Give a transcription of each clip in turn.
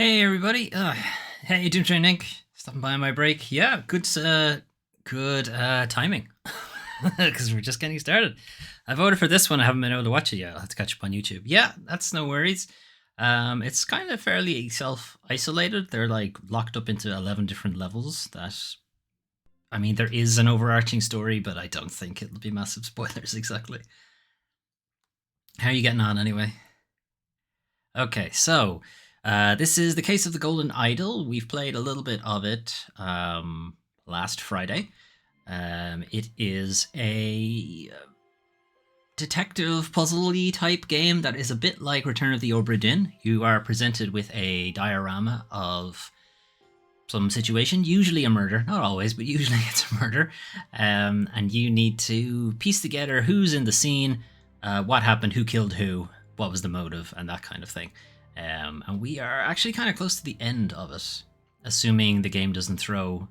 Hey everybody, how you doing, Training? Stopping by on my break. Yeah, good timing, because we're just getting started. I've ordered for this one. I haven't been able to watch it yet. I'll have to catch up on YouTube. Yeah, that's no worries. It's kind of fairly self-isolated. They're like locked up into 11 different levels. I mean, there is an overarching story, but I don't think it'll be massive spoilers exactly. How are you getting on anyway? Okay, so this is the case of the Golden Idol. We've played a little bit of it last Friday. It is a detective puzzle-y type game that is a bit like Return of the Obra Dinn. You are presented with a diorama of some situation, usually a murder, not always, but usually it's a murder, and you need to piece together who's in the scene, what happened, who killed who, what was the motive, and that kind of thing. And we are actually kind of close to the end of it, assuming the game doesn't throw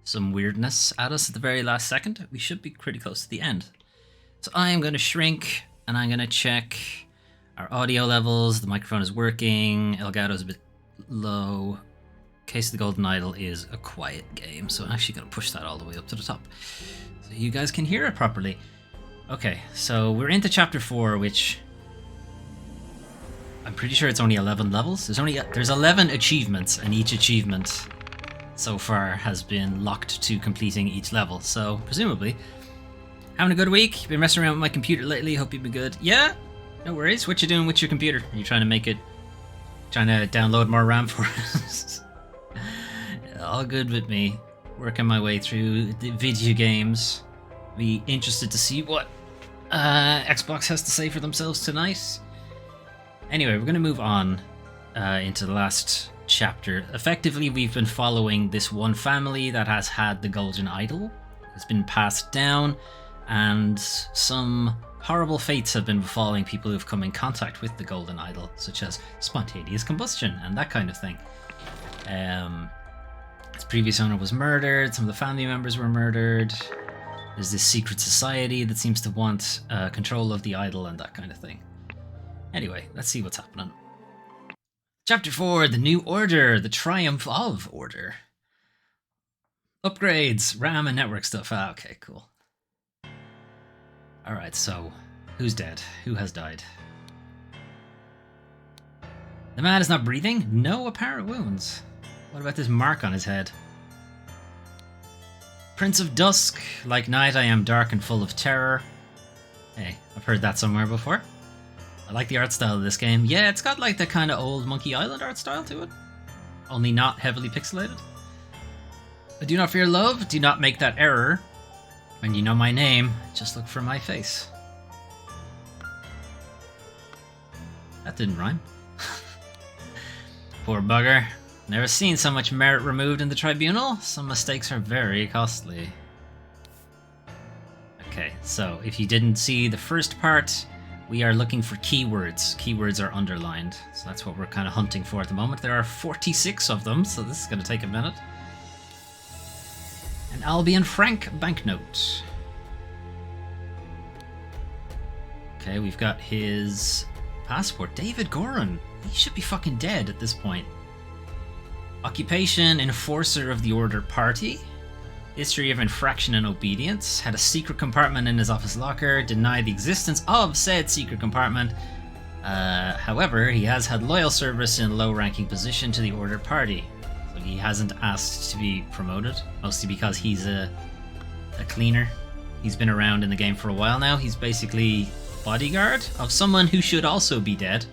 some weirdness at us at the very last second. We should be pretty close to the end. So I am going to shrink, and I'm going to check our audio levels. The microphone is working. Elgato is a bit low. Case of the Golden Idol is a quiet game, so I'm actually going to push that all the way up to the top so you guys can hear it properly. Okay, so we're into chapter 4, which I'm pretty sure it's only 11 levels. There's 11 achievements, and each achievement so far has been locked to completing each level. So presumably, having a good week. Been messing around with my computer lately. Hope you've been good. Yeah, no worries. What you doing with your computer? Are you trying to download more RAM for us? All good with me. Working my way through the video games. Be interested to see what Xbox has to say for themselves tonight. Anyway, we're going to move on into the last chapter. Effectively, we've been following this one family that has had the Golden Idol. It's been passed down, and some horrible fates have been befalling people who've come in contact with the Golden Idol, such as spontaneous combustion and that kind of thing. Its previous owner was murdered, some of the family members were murdered. There's this secret society that seems to want control of the idol and that kind of thing. Anyway, let's see what's happening. Chapter 4, The New Order, The Triumph of Order. Upgrades, RAM and network stuff. Ah, okay, cool. Alright, so, who's dead? Who has died? The man is not breathing? No apparent wounds. What about this mark on his head? Prince of Dusk, like night I am dark and full of terror. Hey, I've heard that somewhere before. I like the art style of this game. Yeah, it's got like the kind of old Monkey Island art style to it. Only not heavily pixelated. I do not fear love, do not make that error. When you know my name, just look for my face. That didn't rhyme. Poor bugger. Never seen so much merit removed in the tribunal. Some mistakes are very costly. Okay, so if you didn't see the first part, we are looking for keywords. Keywords are underlined, so that's what we're kind of hunting for at the moment. There are 46 of them, so this is going to take a minute. An Albion Frank banknote. Okay, we've got his passport. David Goran. He should be fucking dead at this point. Occupation, enforcer of the Order Party. History of infraction and obedience. Had a secret compartment in his office locker. Denied the existence of said secret compartment. However, he has had loyal service in a low-ranking position to the Order Party. So he hasn't asked to be promoted. Mostly because he's a cleaner. He's been around in the game for a while now. He's basically bodyguard of someone who should also be dead.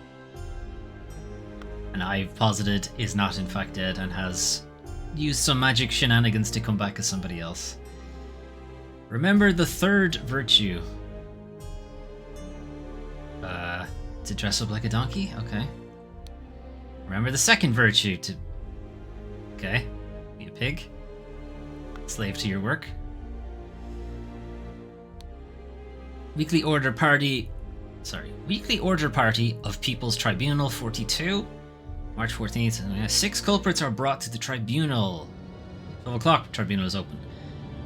And I've posited is not in fact dead and has used some magic shenanigans to come back as somebody else. Remember the third virtue. To dress up like a donkey? Okay. Remember the second virtue. Okay. Be a pig. Slave to your work. Weekly Order Party of People's Tribunal 42. March 14th, 6 culprits are brought to the tribunal. 12 o'clock, tribunal is open.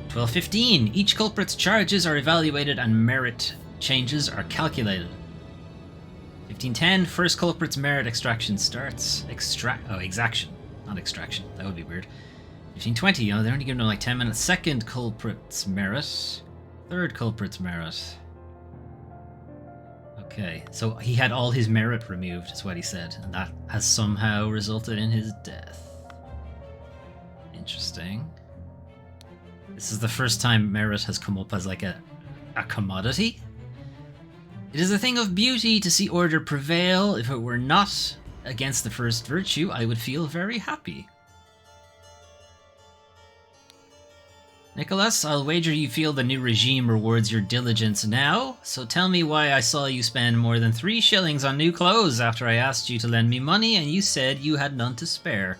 12:15, each culprit's charges are evaluated and merit changes are calculated. 1510, first culprit's merit extraction starts. Exaction, not extraction. That would be weird. 1520, they're only giving him like 10 minutes. Second culprit's merit. Third culprit's merit. Okay, so he had all his merit removed, is what he said, and that has somehow resulted in his death. Interesting. This is the first time merit has come up as like a commodity. It is a thing of beauty to see order prevail. If it were not against the first virtue, I would feel very happy. Nicholas, I'll wager you feel the new regime rewards your diligence now, so tell me why I saw you spend more than 3 shillings on new clothes after I asked you to lend me money and you said you had none to spare.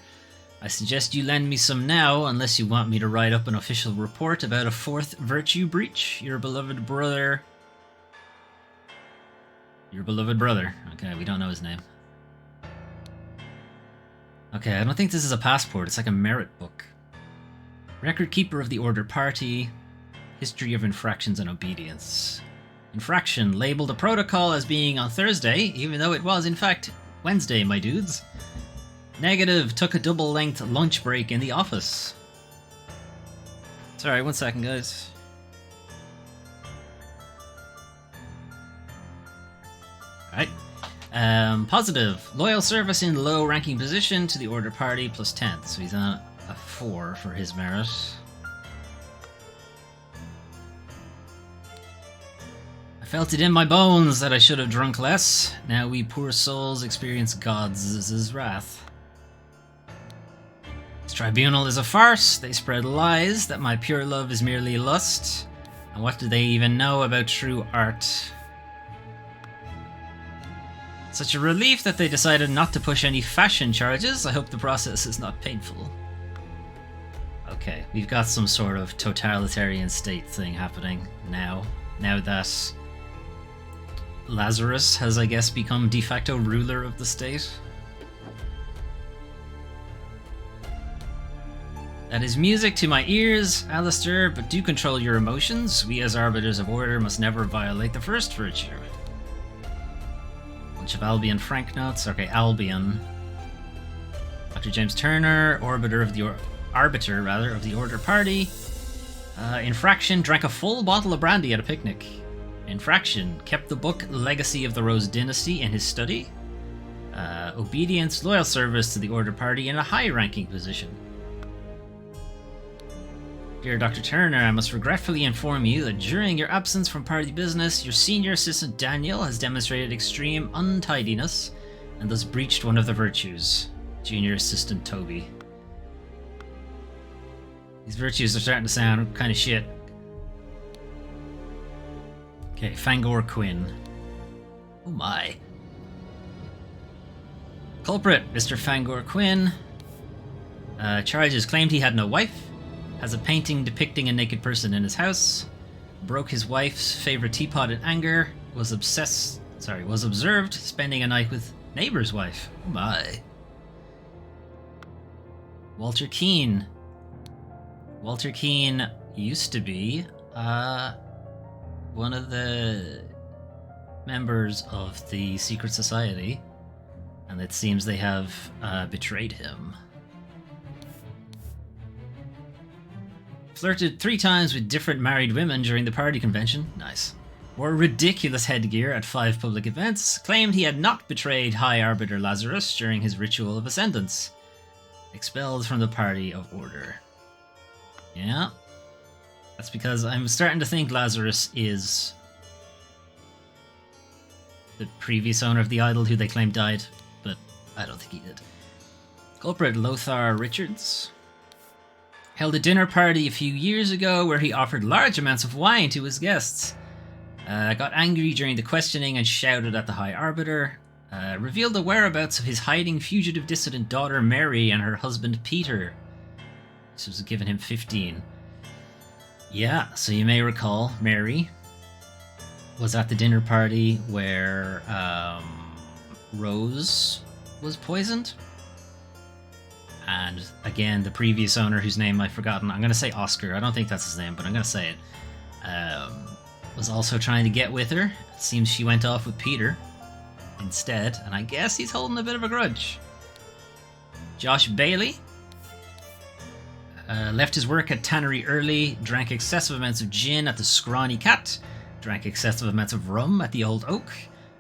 I suggest you lend me some now, unless you want me to write up an official report about a 4th virtue breach. Your beloved brother... Okay, we don't know his name. Okay, I don't think this is a passport, it's like a merit book. Record keeper of the Order Party. History of infractions and obedience. Infraction labeled a protocol as being on Thursday, even though it was in fact Wednesday, my dudes. Negative, took a double-length lunch break in the office. Sorry, 1 second, guys. Alright. Positive, loyal service in low-ranking position to the Order Party plus 10. So he's on a 4 for his merit. I felt it in my bones that I should have drunk less. Now we poor souls experience God's wrath. This tribunal is a farce. They spread lies that my pure love is merely lust. And what do they even know about true art? Such a relief that they decided not to push any fashion charges. I hope the process is not painful. Okay, we've got some sort of totalitarian state thing happening now. Now that Lazarus has, I guess, become de facto ruler of the state. That is music to my ears, Alistair, but do control your emotions. We as arbiters of order must never violate the first virtue. Bunch of Albion Frank notes. Okay, Albion. Dr. James Turner, arbiter of the Order Party. Infraction, drank a full bottle of brandy at a picnic. Infraction, kept the book Legacy of the Rose Dynasty in his study. Obedience, loyal service to the Order Party in a high-ranking position. Dear Dr. Turner, I must regretfully inform you that during your absence from party business, your senior assistant Daniel has demonstrated extreme untidiness and thus breached one of the virtues. Junior assistant Toby. These virtues are starting to sound kind of shit. Okay, Fangor Quinn. Oh my. Culprit, Mr. Fangor Quinn. Charges claimed he had no wife. Has a painting depicting a naked person in his house. Broke his wife's favorite teapot in anger. Was observed spending a night with neighbor's wife. Oh my. Walter Keane. Walter Keane used to be one of the members of the secret society, and it seems they have betrayed him. Flirted 3 times with different married women during the party convention. Nice. Wore ridiculous headgear at 5 public events. Claimed he had not betrayed High Arbiter Lazarus during his ritual of ascendance. Expelled from the party of order. Yeah. That's because I'm starting to think Lazarus is the previous owner of the idol who they claim died, but I don't think he did. Culprit Lothar Richards. Held a dinner party a few years ago where he offered large amounts of wine to his guests. Got angry during the questioning and shouted at the High Arbiter. Revealed the whereabouts of his hiding fugitive dissident daughter Mary and her husband Peter. This was given him 15. Yeah, so you may recall Mary was at the dinner party where Rose was poisoned. And again, the previous owner, whose name I've forgotten, I'm going to say Oscar, I don't think that's his name, but I'm going to say it, was also trying to get with her. It seems she went off with Peter. instead, and I guess he's holding a bit of a grudge. Josh Bailey left his work at Tannery early, drank excessive amounts of gin at the Scrawny Cat, drank excessive amounts of rum at the Old Oak,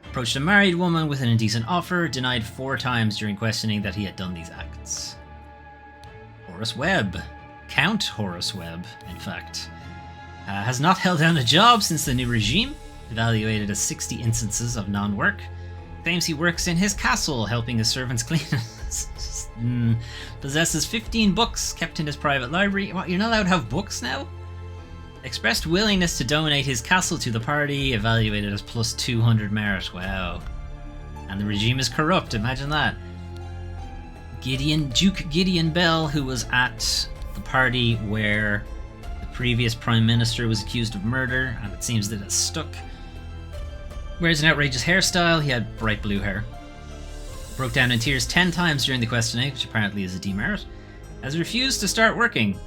approached a married woman with an indecent offer, denied 4 times during questioning that he had done these acts. Horace Webb, Count Horace Webb, in fact, has not held down a job since the new regime, evaluated as 60 instances of non-work, claims he works in his castle helping his servants clean it, possesses 15 books kept in his private library. What, you're not allowed to have books now? Expressed willingness to donate his castle to the party, evaluated as plus 200 merit. Wow. And the regime is corrupt, imagine that. Duke Gideon Bell, who was at the party where the previous Prime Minister was accused of murder, and it seems that it's stuck. Wears an outrageous hairstyle, he had bright blue hair. Broke down in tears 10 times during the questioning, which apparently is a demerit. Has refused to start working.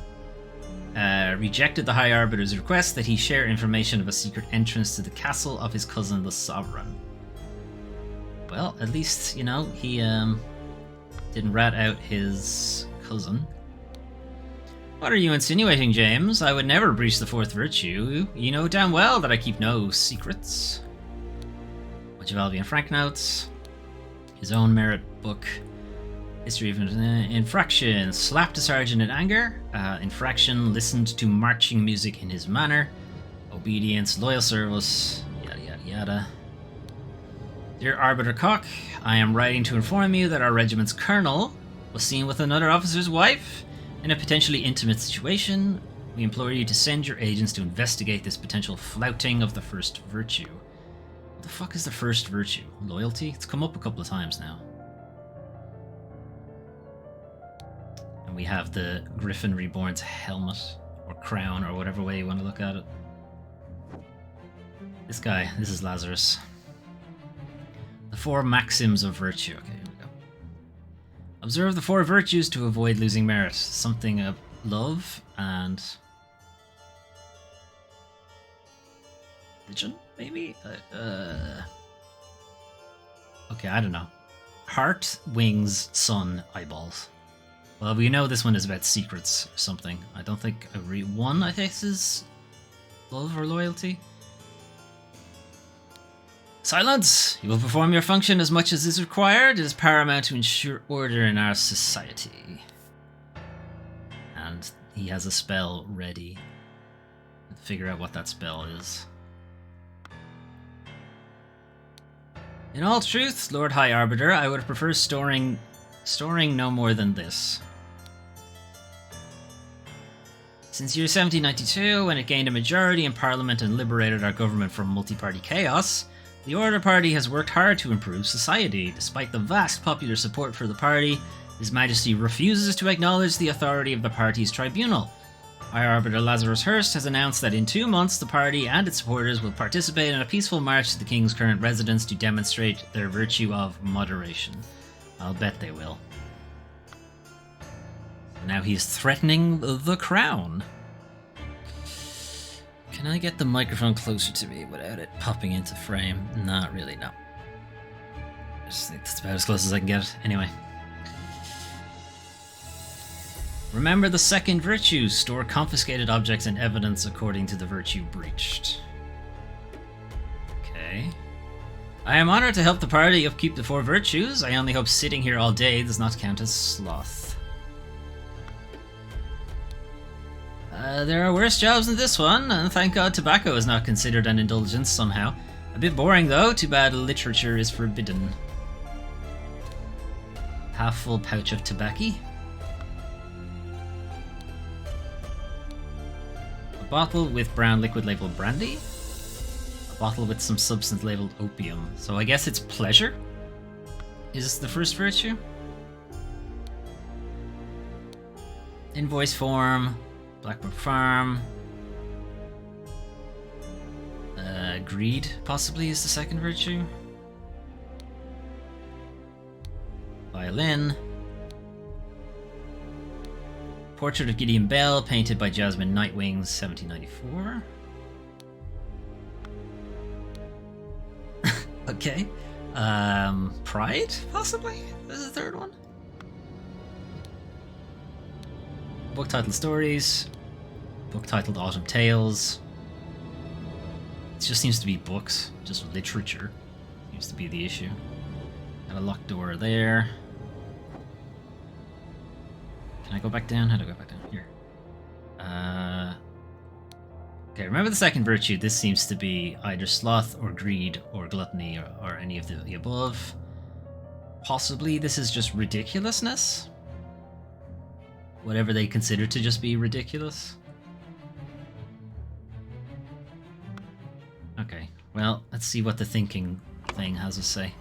Rejected the High Arbiter's request that he share information of a secret entrance to the castle of his cousin, the Sovereign. Well, at least, you know, he didn't rat out his cousin. What are you insinuating, James? I would never breach the 4th virtue. You know damn well that I keep no secrets. Bunch of Albion Frank notes. His own merit book. History of infraction. Slapped a sergeant in anger. Infraction. Listened to marching music in his manner. Obedience. Loyal service. Yada yada yada. Dear Arbiter Cock, I am writing to inform you that our regiment's colonel was seen with another officer's wife in a potentially intimate situation. We implore you to send your agents to investigate this potential flouting of the 1st virtue. What the fuck is the 1st virtue? Loyalty? It's come up a couple of times now. And we have the Griffin Reborn's helmet, or crown, or whatever way you want to look at it. This guy, this is Lazarus. The 4 maxims of virtue. Okay, here we go. Observe the 4 virtues to avoid losing merit. Something of love and religion, maybe? Okay, I don't know. Heart, wings, sun, eyeballs. Well, we know this one is about secrets or something. I don't think every one, I think, is love or loyalty. Silence! You will perform your function as much as is required. It is paramount to ensure order in our society. And he has a spell ready. Let's figure out what that spell is. In all truth, Lord High Arbiter, I would prefer storing no more than this. Since year 1792, when it gained a majority in Parliament and liberated our government from multi-party chaos, the Order Party has worked hard to improve society. Despite the vast popular support for the party, His Majesty refuses to acknowledge the authority of the party's tribunal. High Arbiter Lazarus Hurst has announced that in 2 months the party and its supporters will participate in a peaceful march to the King's current residence to demonstrate their virtue of moderation. I'll bet they will. Now he's threatening the crown. Can I get the microphone closer to me without it popping into frame? Not really, no. I just think that's about as close as I can get it. Anyway. Remember the 2nd virtue. Store confiscated objects and evidence according to the virtue breached. Okay. I am honored to help the party upkeep the 4 virtues. I only hope sitting here all day does not count as sloth. There are worse jobs than this one, and thank God tobacco is not considered an indulgence somehow. A bit boring though, too bad literature is forbidden. Half full pouch of tobacco. A bottle with brown liquid labeled brandy. A bottle with some substance labeled opium. So I guess it's pleasure? Is this the 1st virtue? Invoice form. Blackbrook Farm. Greed, possibly, is the 2nd virtue. Violin. Portrait of Gideon Bell, painted by Jasmine Nightwings, 1794. Okay. Pride, possibly? This is the third one. Book titled Stories. Book titled Autumn Tales. It just seems to be books, just literature. Seems to be the issue. Got a locked door there. Can I go back down? How do I go back down? Here. Okay, remember the second virtue. This seems to be either sloth or greed or gluttony or any of the above. Possibly this is just ridiculousness. Whatever they consider to just be ridiculous. Okay, well, let's see what the thinking thing has to say.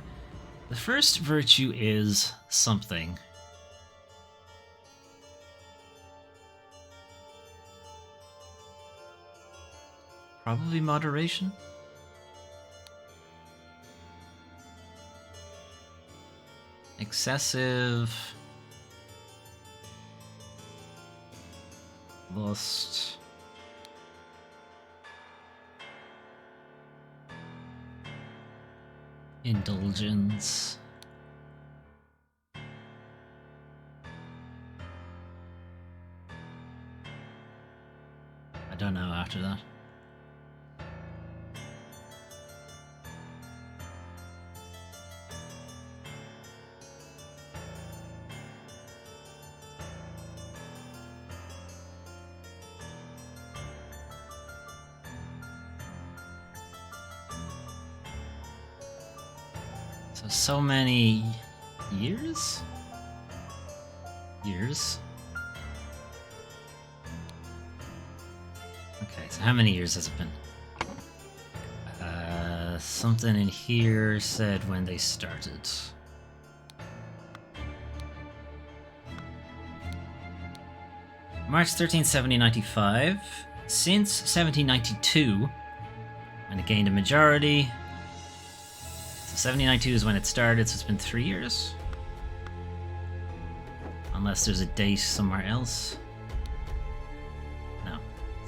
The first virtue is something. Probably moderation. Excessive. Lust. Indulgence. I don't know after that. So many years? Years? Okay, so how many years has it been? Something in here said when they started. March 13th, 1795. Since 1792, and it gained a majority. So 1792 is when it started, so it's been 3 years. Unless there's a date somewhere else. No,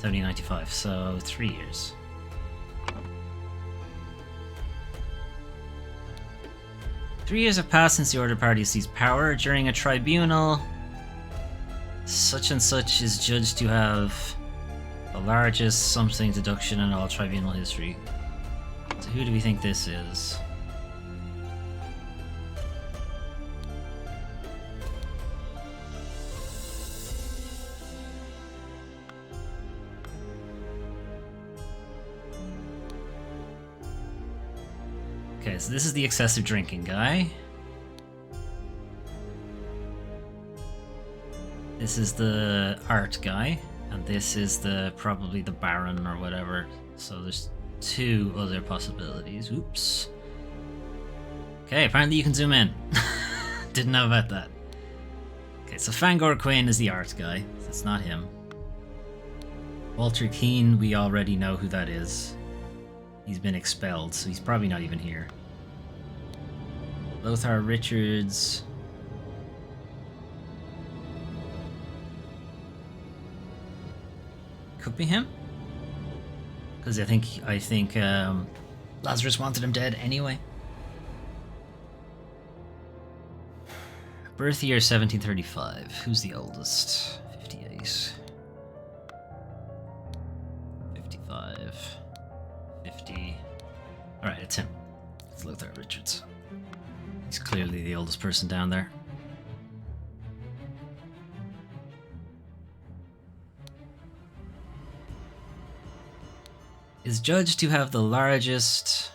1795, so 3 years. Three years have passed since the Order Party seized power. During a tribunal, such and such is judged to have the largest something deduction in all tribunal history. So who do we think this is? Okay, so this is the excessive drinking guy. This is the art guy, and this is probably the Baron or whatever. So there's two other possibilities. Oops. Okay, apparently you can zoom in. Didn't know about that. Okay, so Fangor Quinn is the art guy. So it's not him. Walter Keane, we already know who that is. He's been expelled, so he's probably not even here. Lothar Richards. Could be him. Because I think Lazarus wanted him dead anyway. Birth year 1735. Who's the oldest? 58. 55. 50. Alright, it's him. It's Lothar Richards. He's clearly the oldest person down there. Is judged to have the largest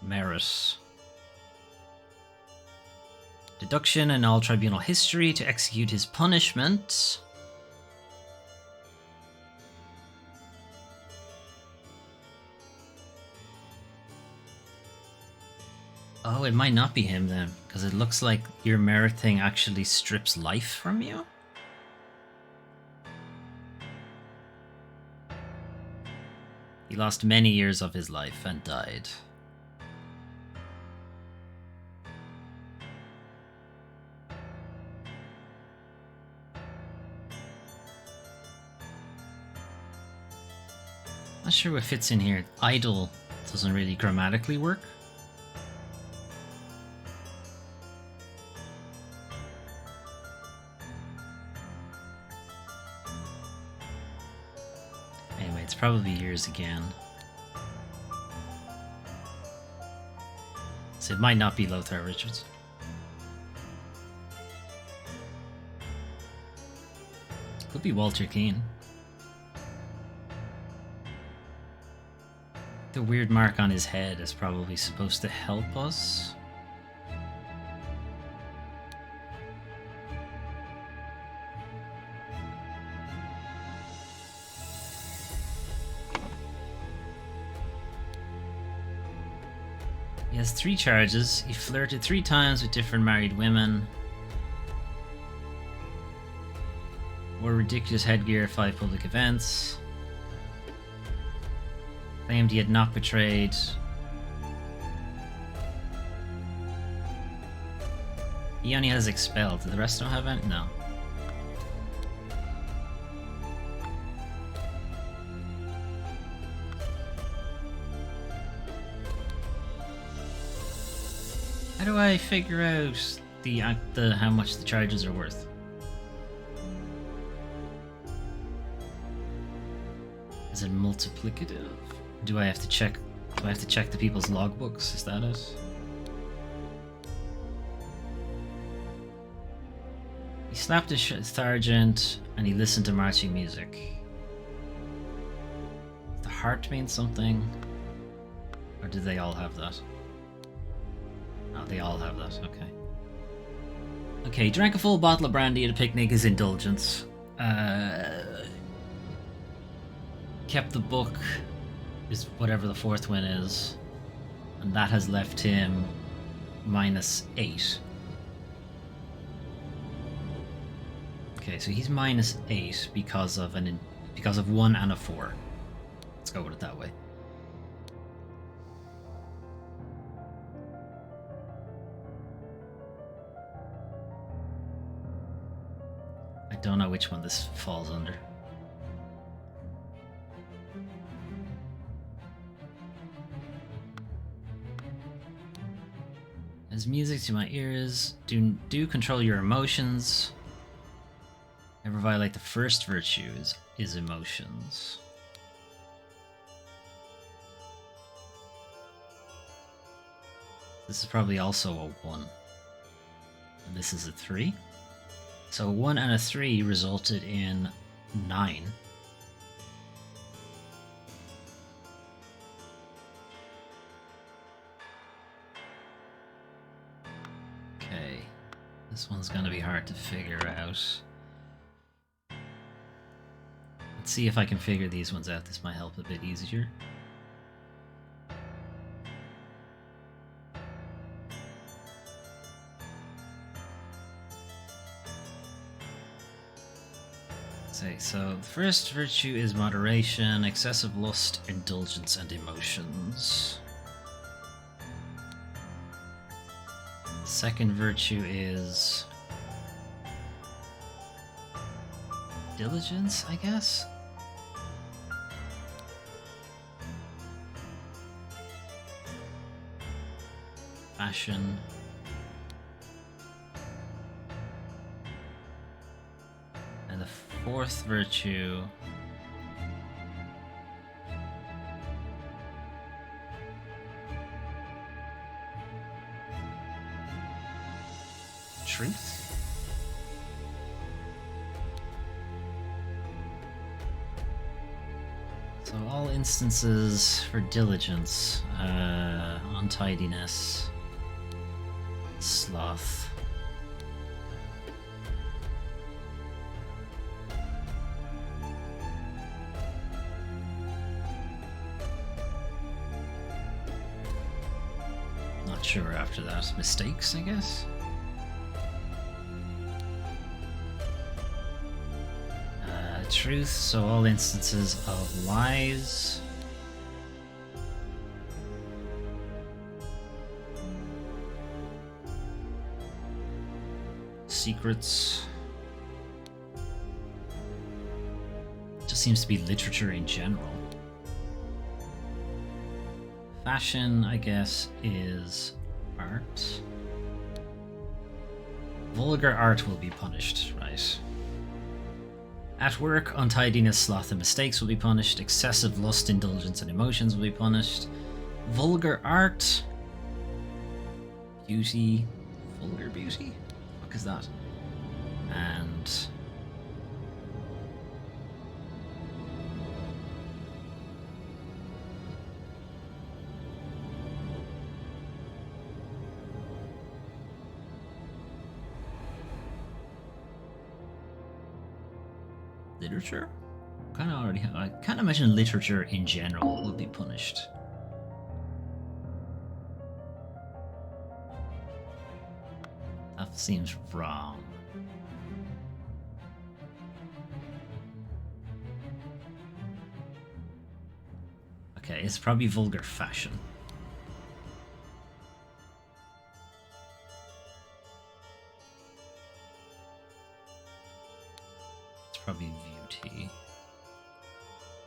merit. Deduction in all tribunal history to execute his punishment. Oh, it might not be him then, because it looks like your merit thing actually strips life from you. He lost many years of his life and died. Not sure what fits in here. Idle doesn't really grammatically work. it's probably yours again. So it might not be Lothar Richards. Could be Walter Keane. The weird mark on his head is probably supposed to help us. He has 3 charges. He flirted 3 times with different married women. Wore ridiculous headgear at 5 public events. Claimed he had not betrayed. He only has expelled. Did the rest don't have any? No. How do I figure out the how much the charges are worth? Is it multiplicative? Do I have to check? Do I have to check the people's logbooks? Is that it? He slapped a sergeant and he listened to marching music. Does the heart mean something? Or do they all have that? Oh, they all have that, okay. Okay, he drank a full bottle of brandy at a picnic as indulgence. Kept the book, is whatever the 4th win is. And that has left him -8. Okay, so he's -8 because of 1 and a 4. Let's go with it that way. I don't know which one this falls under. As music to my ears, do control your emotions. Never violate the first virtue is emotions. This is probably also a 1. And this is a 3. So a 1 and a 3 resulted in 9. Okay. This one's gonna be hard to figure out. Let's see if I can figure these ones out. This might help a bit easier. So the first virtue is moderation, excessive lust, indulgence, and emotions. The second virtue is diligence, I guess? Fashion. And the 4th virtue truth? So all instances for diligence, untidiness, sloth. Not sure after that. Mistakes, I guess? Truth, so all instances of lies. Secrets. Just seems to be literature in general. Fashion, I guess, is art. Vulgar art will be punished, right? At work, untidiness, sloth, and mistakes will be punished. Excessive lust, indulgence, and emotions will be punished. Vulgar art. Beauty. Vulgar beauty? What is that? And... literature? I kind of imagine literature in general will be punished. That seems wrong. Okay, it's probably vulgar fashion. It's probably beauty.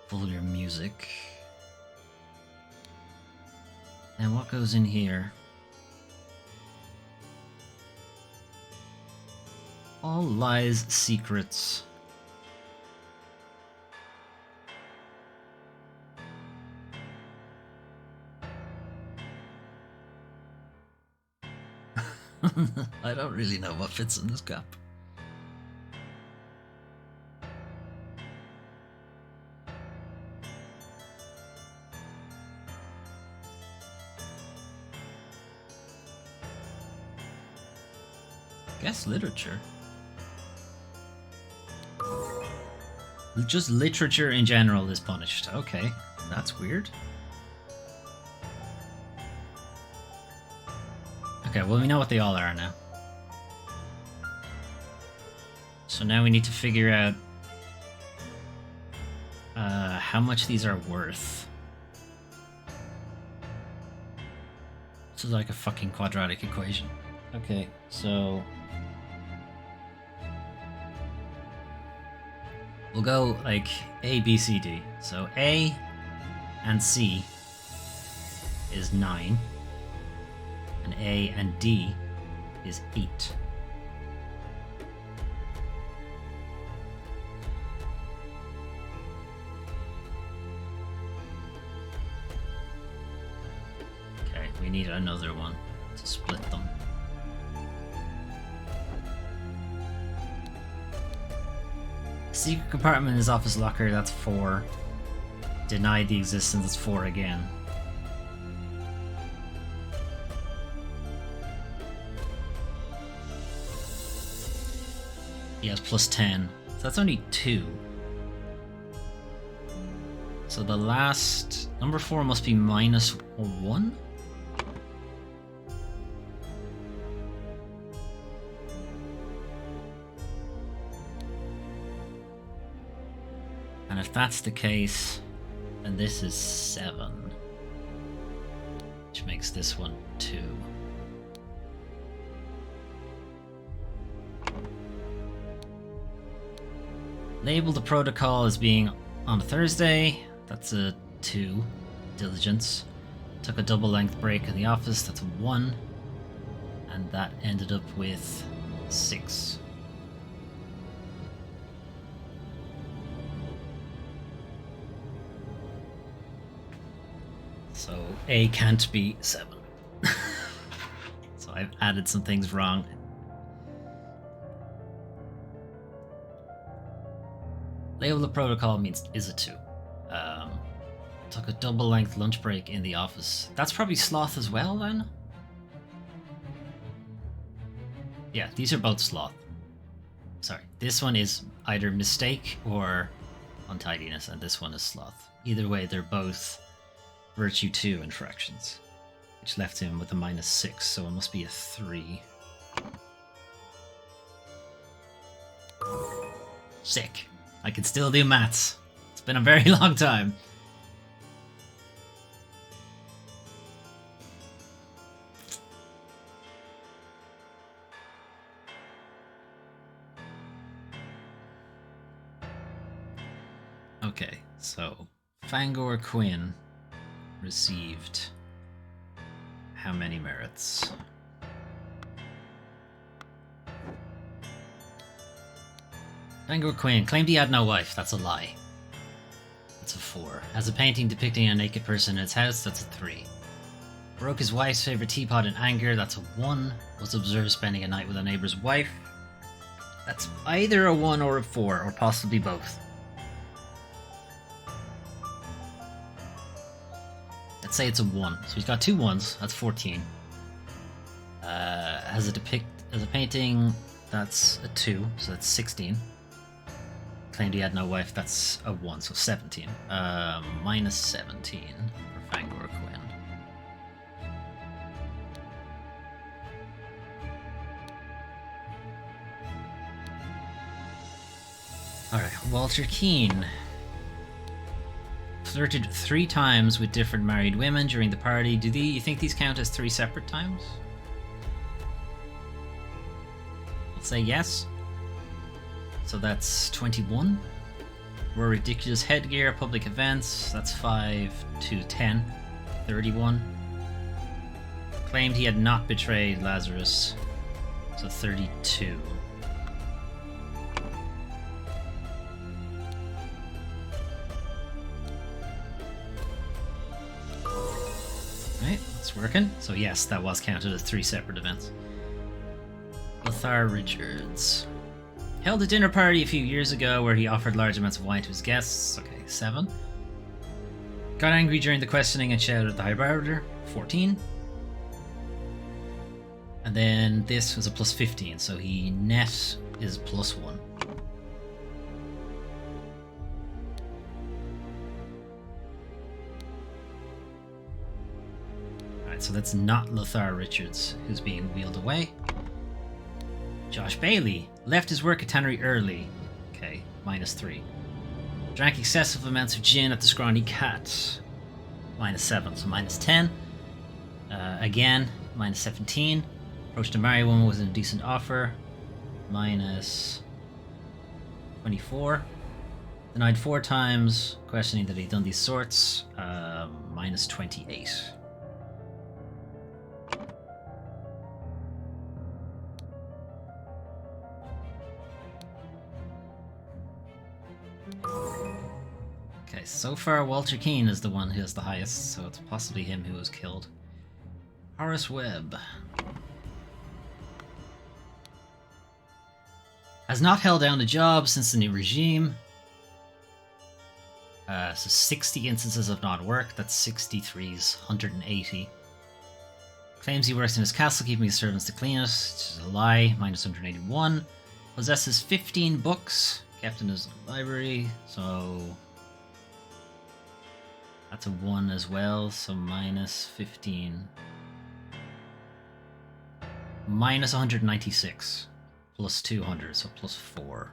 Vulgar music. And what goes in here? All lies, secrets. I don't really know what fits in this gap. Guess literature. Just literature in general is punished. Okay, that's weird. Okay, well we know what they all are now. So now we need to figure out how much these are worth. This is like a fucking quadratic equation. Okay, so... we'll go like A, B, C, D. So A and C is 9. And A and D is 8. Okay, we need another one to split them. Secret compartment in his office locker, that's 4. Denied the existence, that's 4 again. He has plus 10. So that's only 2. So the last... number 4 must be minus 1? And if that's the case, then this is 7. Which makes this one 2. Label the protocol as being on a Thursday. That's a 2. Diligence. Took a double length break in the office. That's a 1. And that ended up with 6. So A can't be 7. So I've added some things wrong. Label the protocol means is a 2. Took a double length lunch break in the office. That's probably sloth as well then? Yeah, these are both sloth. Sorry, this one is either mistake or untidiness, and this one is sloth. Either way, they're both virtue 2 infractions, which left him with a minus 6, so it must be a 3. Sick. I can still do maths. It's been a very long time. Okay, so Fangor Quinn received how many merits? Bangor Quinn claimed he had no wife. That's a lie. That's a 4. Has a painting depicting a naked person in his house. That's a 3. Broke his wife's favorite teapot in anger. That's a 1. Was observed spending a night with a neighbor's wife. That's either a 1 or a 4, or possibly both. Let's say it's a 1. So he's got 2 1s. That's 14. Has a painting. That's a 2. So that's 16. Claimed he had no wife. That's a 1. So 17. Minus 17 for Bangor Quinn. Alright, Walter Keane. Flirted 3 times with different married women during the party. You think these count as 3 separate times? I'll say yes. So that's 21. Wore ridiculous headgear, public events. That's 5 to 10. 31. Claimed he had not betrayed Lazarus. So 32. Right, it's working. So yes, that was counted as 3 separate events. Lothar Richards. Held a dinner party a few years ago where he offered large amounts of wine to his guests. Okay, 7. Got angry during the questioning and shouted at the Highbarder. 14. And then this was a plus 15, so he net is plus 1. Alright, so that's not Lothar Richards who's being wheeled away. Josh Bailey left his work at Tannery early. Okay, minus 3. Drank excessive amounts of gin at the Scrawny Cat. Minus 7, so minus 10. Again, minus 17. Approached a married woman with a decent offer. Minus 24. Denied 4 times, questioning that he'd done these sorts. Minus 28. Okay, so far Walter Keane is the one who has the highest, so it's possibly him who was killed. Horace Webb. Has not held down a job since the new regime. So 60 instances of non-work, that's 63's 180. Claims he works in his castle, keeping his servants to clean it, which is a lie, minus 181. Possesses 15 books, kept in his library, so that's a 1 as well, so minus 15. Minus 196. Plus 200, so plus 4.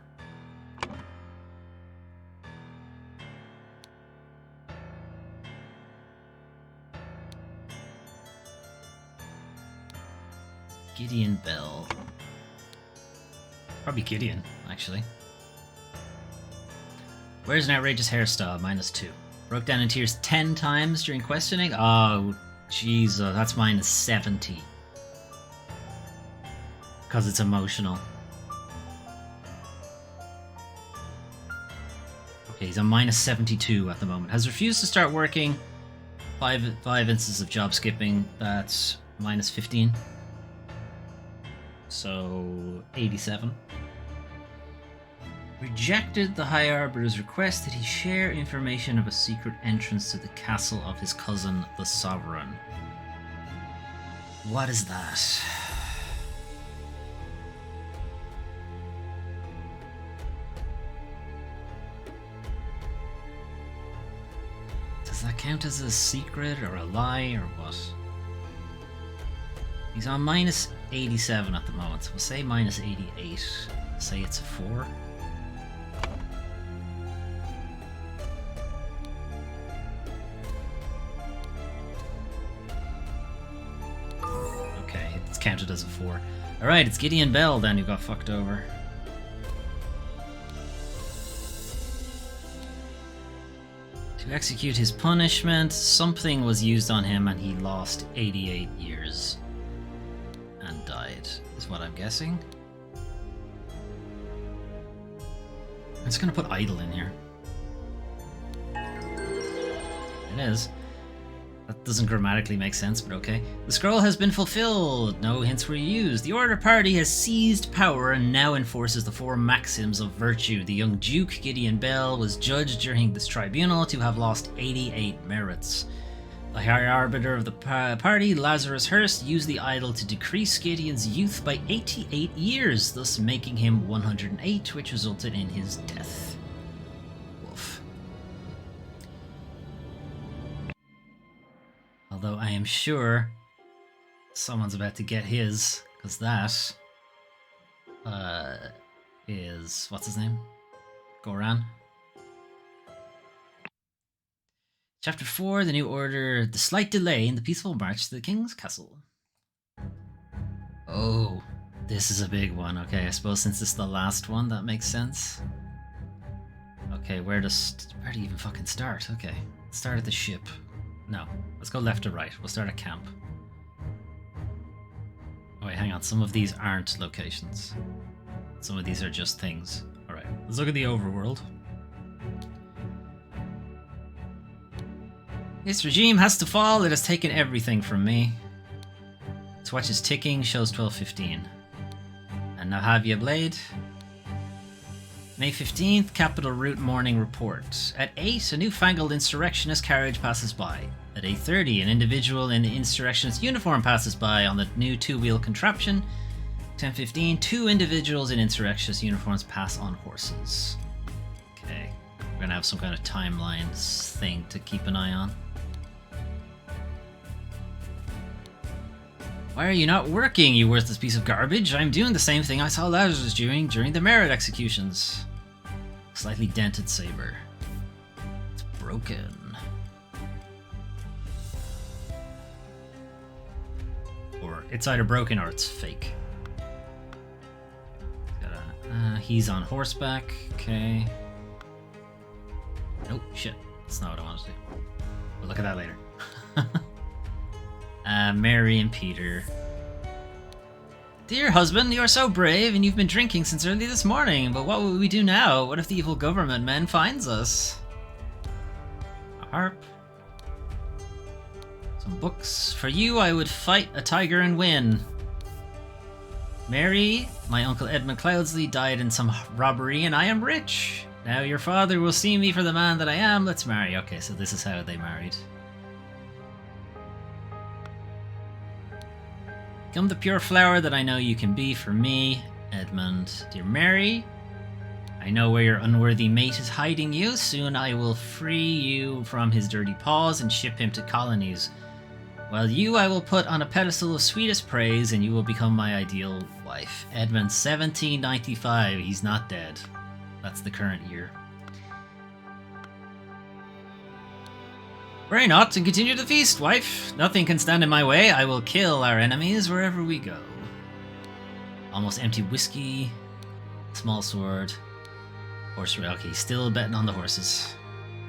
Gideon Bell. Probably Gideon, actually. Wears an outrageous hairstyle, minus 2. Broke down in tears 10 times during questioning. Oh, jeez, that's minus 70. Because it's emotional. Okay, he's on minus 72 at the moment. Has refused to start working. 5 instances of job skipping. That's minus 15. So 87. Rejected the High Arbiter's request that he share information of a secret entrance to the castle of his cousin, the Sovereign. What is that? Does that count as a secret or a lie or what? He's on minus 87 at the moment, so we'll say minus 88. Say it's a 4. Okay, it's counted as a 4. Alright, it's Gideon Bell then who got fucked over. To execute his punishment, something was used on him and he lost 88 years. And died, is what I'm guessing. just gonna put idle in here. It is. That doesn't grammatically make sense, but okay. The scroll has been fulfilled. No hints were used. The Order Party has seized power and now enforces the 4 maxims of virtue. The young Duke, Gideon Bell, was judged during this tribunal to have lost 88 merits. The High Arbiter of the party, Lazarus Hurst, used the idol to decrease Gideon's youth by 88 years, thus making him 108, which resulted in his death. Woof. Although I am sure someone's about to get his, because that is... what's his name? Goran. Chapter 4, The New Order, the slight delay in the peaceful march to the King's Castle. Oh, this is a big one. Okay, I suppose since this is the last one, that makes sense. Okay, where do you even fucking start? Okay, start at the ship. No, let's go left to right. We'll start at camp. Oh wait, hang on. Some of these aren't locations. Some of these are just things. Alright, let's look at the overworld. This regime has to fall. It has taken everything from me. Its watch is ticking, shows 12:15. And now have you Blade? May 15th, Capital Route Morning Report. At 8, a newfangled insurrectionist carriage passes by. At 8:30, an individual in the insurrectionist uniform passes by on the new 2-wheel contraption. 10:15, 2 individuals in insurrectionist uniforms pass on horses. Okay, we're gonna have some kind of timeline thing to keep an eye on. Why are you not working, you worthless piece of garbage? I'm doing the same thing I saw Lazarus doing during the merit executions. Slightly dented saber. It's broken. Or it's either broken or it's fake. He's on horseback. Okay. Nope, shit. That's not what I wanted to do. We'll look at that later. Mary and Peter. Dear husband, you are so brave and you've been drinking since early this morning, but what will we do now? What if the evil government man finds us? A harp. Some books. For you, I would fight a tiger and win. Mary, my uncle Edmund Cloudsley died in some robbery and I am rich. Now your father will see me for the man that I am. Let's marry. Okay, so this is how they married. Become the pure flower that I know you can be for me, Edmund. Dear Mary, I know where your unworthy mate is hiding you. Soon I will free you from his dirty paws and ship him to colonies. While you I will put on a pedestal of sweetest praise, and you will become my ideal wife. Edmund, 1795. He's not dead. That's the current year. Worry not, and continue the feast, wife. Nothing can stand in my way. I will kill our enemies wherever we go. Almost empty whiskey. Small sword. Horse rail. Okay, still betting on the horses.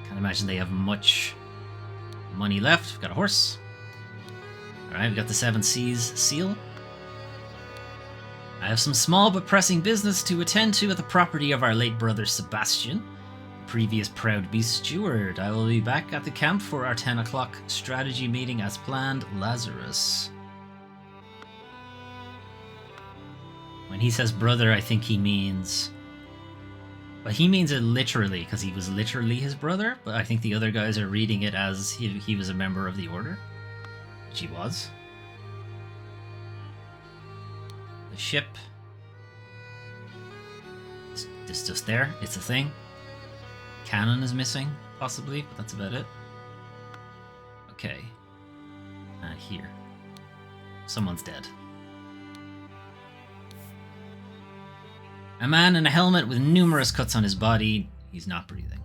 Can't imagine they have much money left. We've got a horse. Alright, we got the 7 Seas seal. I have some small but pressing business to attend to at the property of our late brother Sebastian, previous Proud Beast steward. I will be back at the camp for our 10 o'clock strategy meeting as planned. Lazarus. When he says brother, I think he means... But he means it literally, because he was literally his brother, but I think the other guys are reading it as he was a member of the Order. Which he was. The ship. It's just there. It's a thing. Cannon is missing, possibly, but that's about it. Okay. Here. Someone's dead. A man in a helmet with numerous cuts on his body. He's not breathing.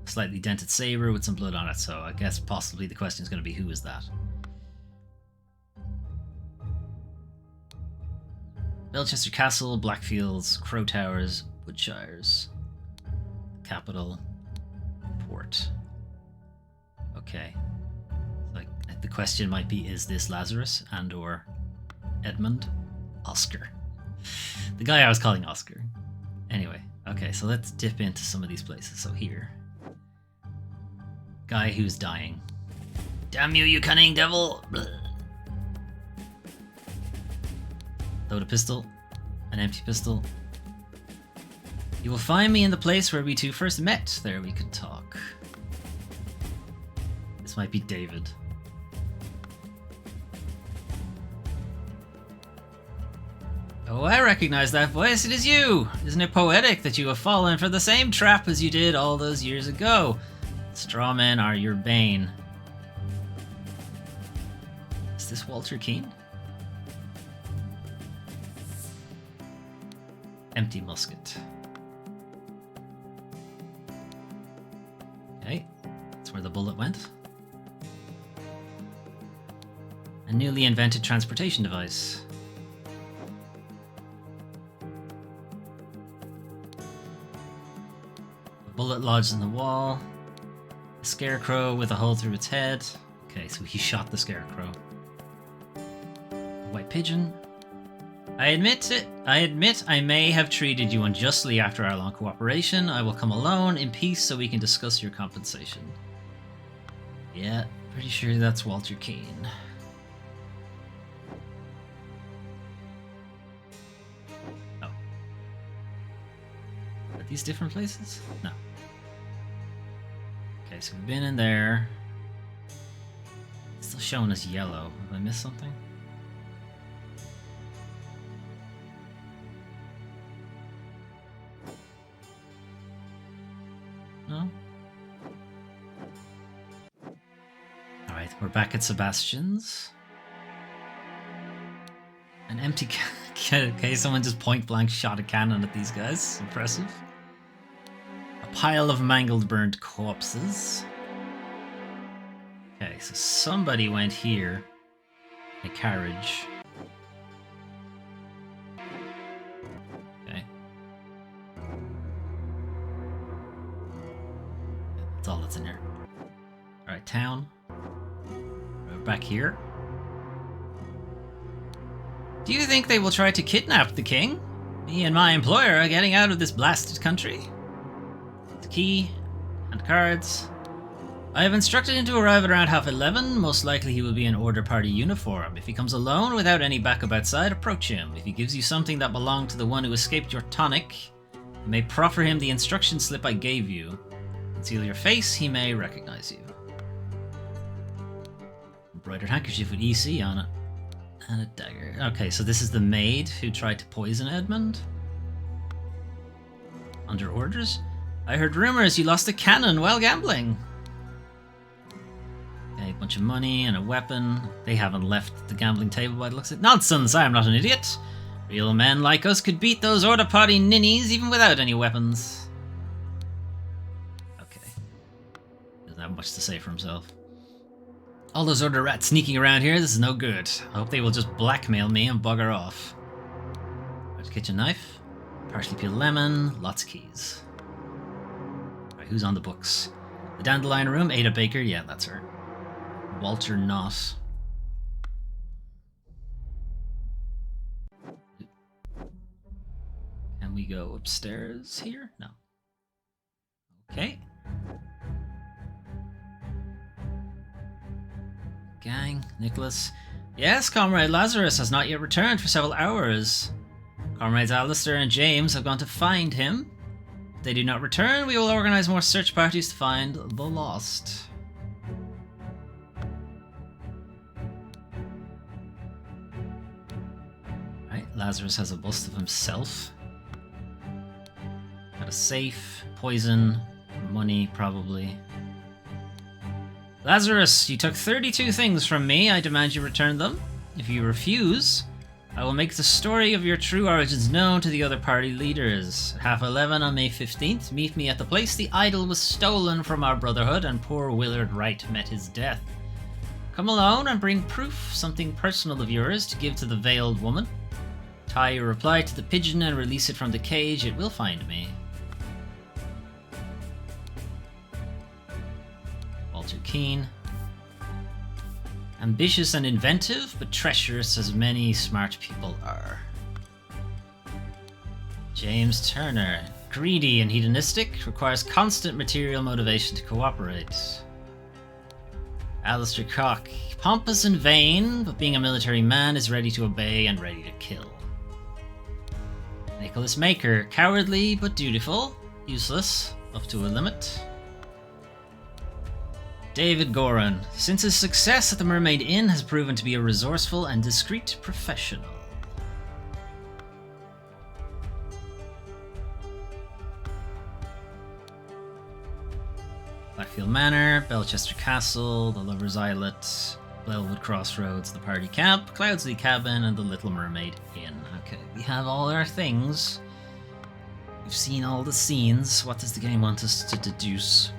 Slightly dented saber with some blood on it, so I guess possibly the question is going to be, who is that? Belchester Castle, Blackfields, Crow Towers, Woodshires. Capital, Port. Okay. Like, the question might be, is this Lazarus and or Edmund? Oscar. The guy I was calling Oscar. Anyway, Okay, so let's dip into some of these places. So here. Guy who's dying. Damn you, you cunning devil! Load a pistol. An empty pistol. You will find me in the place where we two first met. There we could talk. This might be David. Oh, I recognize that voice. It is you! Isn't it poetic that you have fallen for the same trap as you did all those years ago? Strawmen are your bane. Is this Walter Keane? Empty musket. Okay, that's where the bullet went. A newly invented transportation device. A bullet lodged in the wall. A scarecrow with a hole through its head. Okay, so he shot the scarecrow. A white pigeon. I admit I may have treated you unjustly after our long cooperation. I will come alone in peace so we can discuss your compensation. Yeah, pretty sure that's Walter Keane. Oh. Are these different places? No. Okay, so we've been in there. It's still showing us yellow. Have I missed something? No? Alright, we're back at Sebastian's. An empty okay, someone just point blank shot a cannon at these guys. Impressive. A pile of mangled, burned corpses. Okay, so somebody went here. In a carriage. Okay. That's all that's in here. Alright, town. We're back here. Do you think they will try to kidnap the king? Me and my employer are getting out of this blasted country. The key and cards. I have instructed him to arrive at around 11:30. Most likely he will be in Order Party uniform. If he comes alone without any backup outside, approach him. If he gives you something that belonged to the one who escaped your tonic, you may proffer him the instruction slip I gave you. Conceal your face, he may recognize you. Embroidered handkerchief with EC on it. And a dagger. Okay, so this is the maid who tried to poison Edmund. Under orders? I heard rumors you lost a cannon while gambling. Okay, a bunch of money and a weapon. They haven't left the gambling table by the looks of it. Nonsense, I am not an idiot. Real men like us could beat those Order Party ninnies even without any weapons. Okay. Doesn't have much to say for himself. All those Order rats sneaking around here, this is no good. I hope they will just blackmail me and bugger off. There's a kitchen knife. Partially peeled lemon. Lots of keys. Alright, who's on the books? The Dandelion Room, Ada Baker. Yeah, that's her. Walter Knott. Can we go upstairs here? No. Okay. Gang, Nicholas. Yes, Comrade Lazarus has not yet returned for several hours. Comrades Alistair and James have gone to find him. If they do not return, we will organize more search parties to find the lost. Right, Lazarus has a bust of himself. Got a safe, poison, money probably. Lazarus, you took 32 things from me. I demand you return them. If you refuse, I will make the story of your true origins known to the other party leaders. At 11:30 on May 15th, meet me at the place the idol was stolen from our brotherhood and poor Willard Wright met his death. Come alone and bring proof, something personal of yours, to give to the veiled woman. Tie your reply to the pigeon and release it from the cage. It will find me. Walter Keane. Ambitious and inventive, but treacherous as many smart people are. James Turner. Greedy and hedonistic, requires constant material motivation to cooperate. Alistair Cock, pompous and vain, but being a military man is ready to obey and ready to kill. Nicholas Maker, cowardly but dutiful, useless up to a limit. David Goran, since his success at the Mermaid Inn has proven to be a resourceful and discreet professional. Blackfield Manor, Belchester Castle, the Lover's Islet, Bellwood Crossroads, the Party Camp, Cloudsley Cabin, and the Little Mermaid Inn. Okay, we have all our things. We've seen all the scenes. What does the game want us to deduce?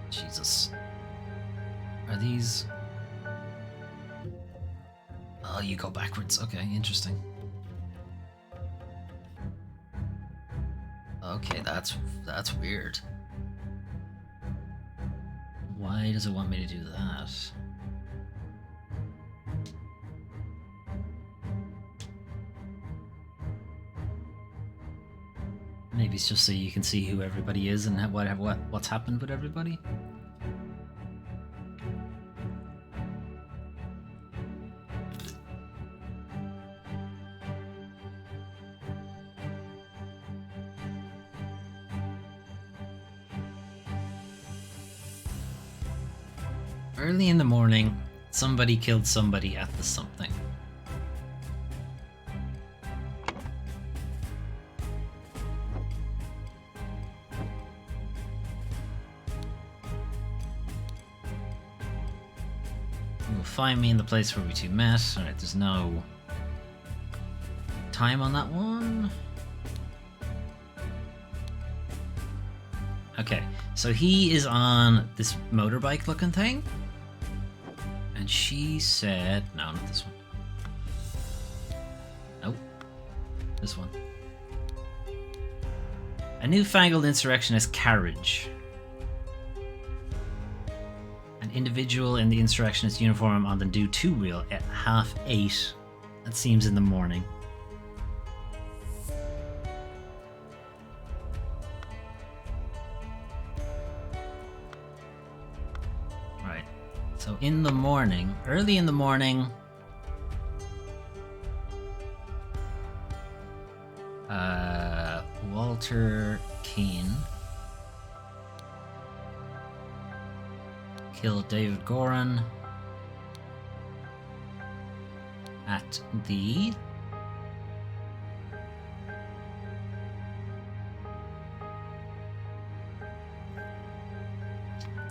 Jesus. Are these... Oh, you go backwards. Okay, interesting. Okay, that's weird. Why does it want me to do that? Maybe it's just so you can see who everybody is and what's happened with everybody. Early in the morning, somebody killed somebody at the something. You'll find me in the place where we two met. Alright, there's no time on that one. Okay, so he is on this motorbike looking thing. And she said, no, not this one. Nope. This one. A newfangled insurrectionist carriage. An individual in the insurrectionist uniform on the Do 2 wheel at 8:30. That seems in the morning. Right. So in the morning, early in the morning, Walter Keane killed David Goran at the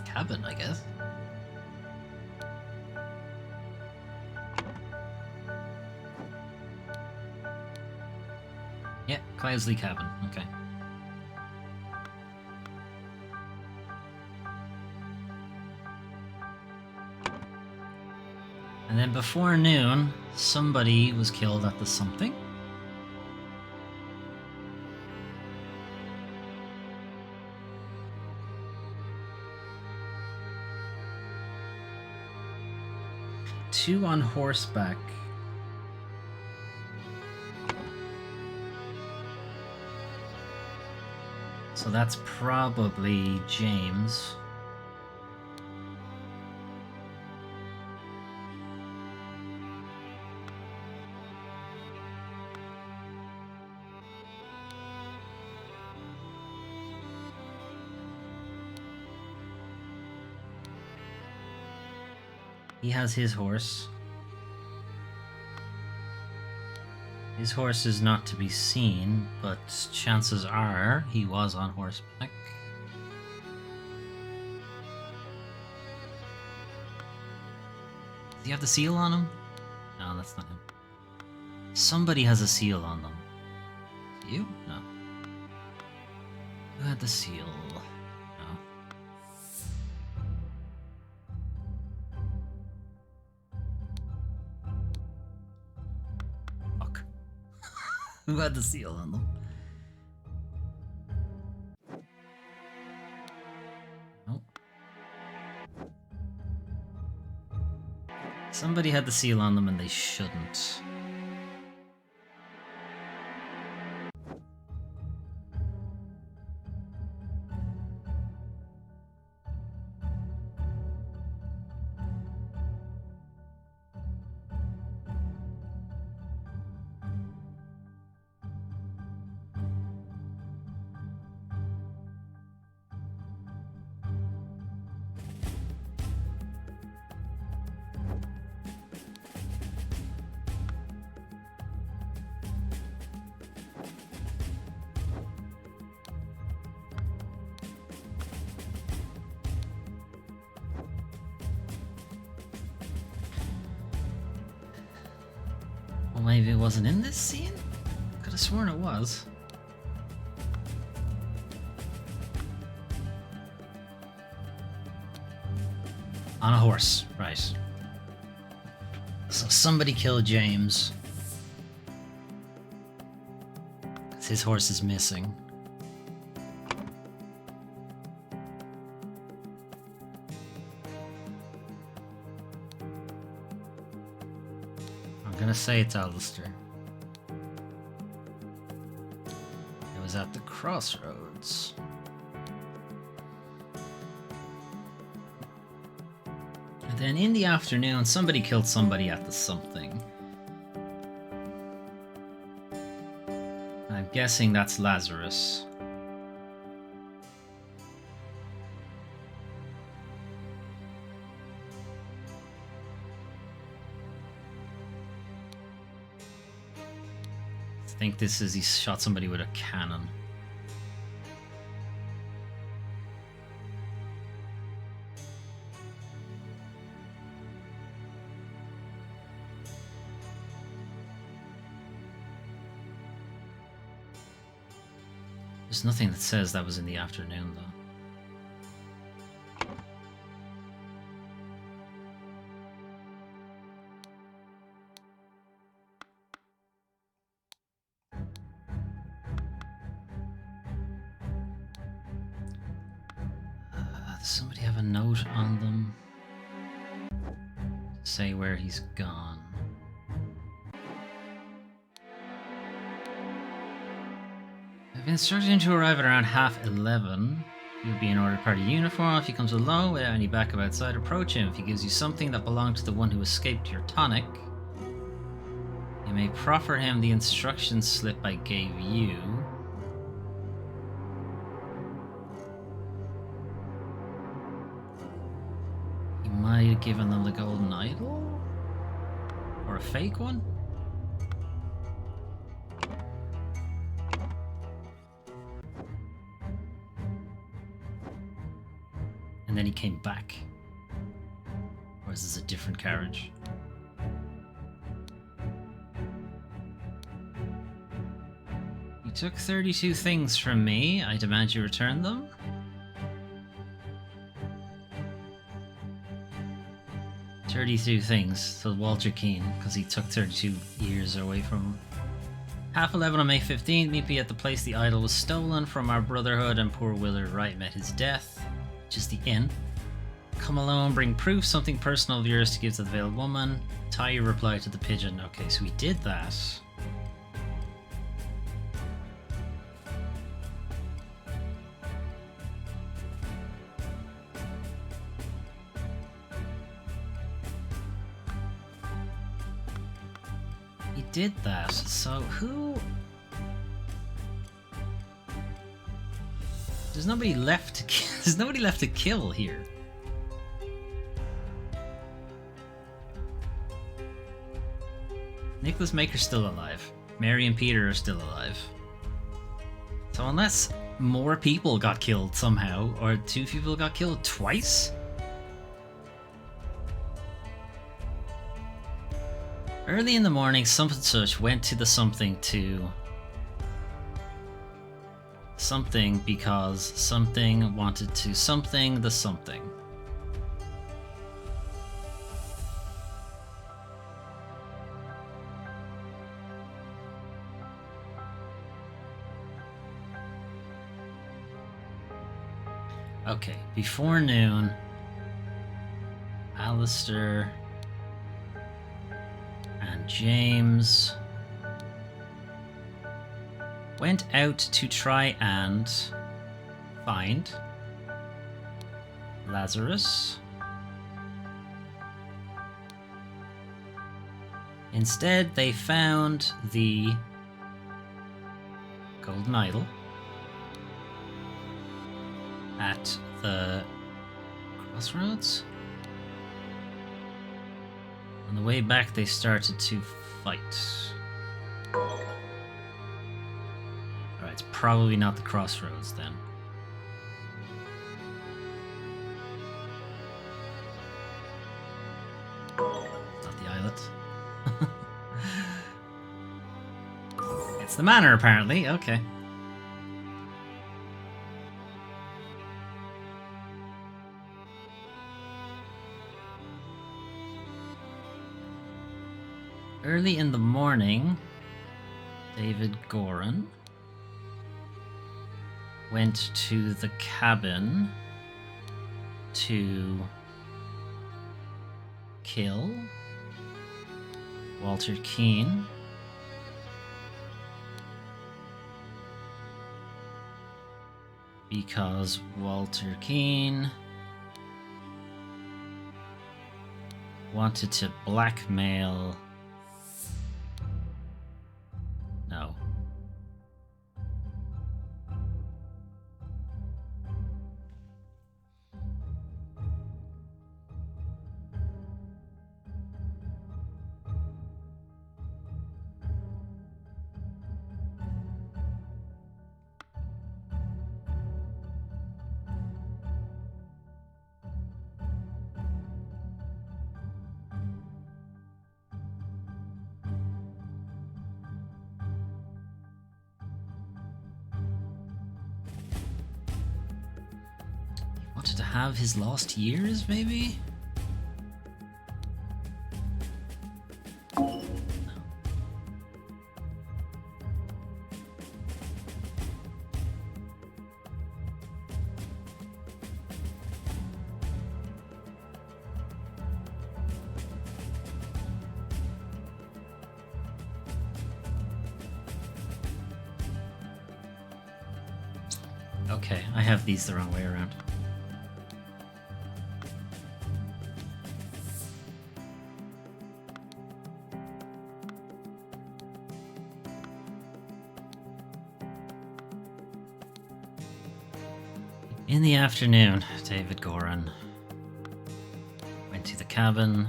cabin, I guess. Yeah, Cloudsley Cabin, okay. And then before noon, somebody was killed at the something. Two on horseback. So that's probably James. He has his horse. His horse is not to be seen, but chances are he was on horseback. Does he have the seal on him? No, that's not him. Somebody has a seal on them. You? No. Who had the seal? No. Fuck. Who had the seal on them? Nope. Somebody had the seal on them and they shouldn't. Well, maybe it wasn't in this scene? Could have sworn it was. On a horse, right. So somebody killed James. 'Cause his horse is missing. I'm gonna say it's Alistair. It was at the crossroads. And then in the afternoon, somebody killed somebody at the something. I'm guessing that's Lazarus. I think this is he shot somebody with a cannon. There's nothing that says that was in the afternoon, though. Does somebody have a note on them? Say where he's gone. I've instructed him to arrive at around 11:30. He will be in ordered party uniform. If he comes alone without any backup outside, approach him. If he gives you something that belonged to the one who escaped your tonic, you may proffer him the instruction slip I gave you. You might have given them the golden idol? Or a fake one? And then he came back. Or is this a different carriage? You took 32 things from me. I demand you return them. "32 things," so Walter Keane, because he took 32 years away from him. 11:30 on May 15th, meet me at the place the idol was stolen from our brotherhood and poor Willard Wright met his death, which is the inn. Come alone, bring proof, something personal of yours to give to the veiled woman. Tie your reply to the pigeon. Okay, so we did that. We did that, so who... There's nobody left to kill. There's nobody left to kill here. Nicholas Maker's still alive. Mary and Peter are still alive. So unless more people got killed somehow, or 2 people got killed twice? Early in the morning, some such went to the something because something wanted to something the something. Okay, before noon, Alistair and James went out to try and find Lazarus. Instead, they found the golden idol at the crossroads. On the way back, they started to fight. Alright, it's probably not the crossroads then. Not the islet. It's the manor, apparently. Okay. Early in the morning, David Goran went to the cabin to kill Walter Keane. Because Walter Keane wanted to blackmail... No. Wanted to have his lost years, maybe? No. Okay, I have these the wrong way around. In the afternoon, David Goran went to the cabin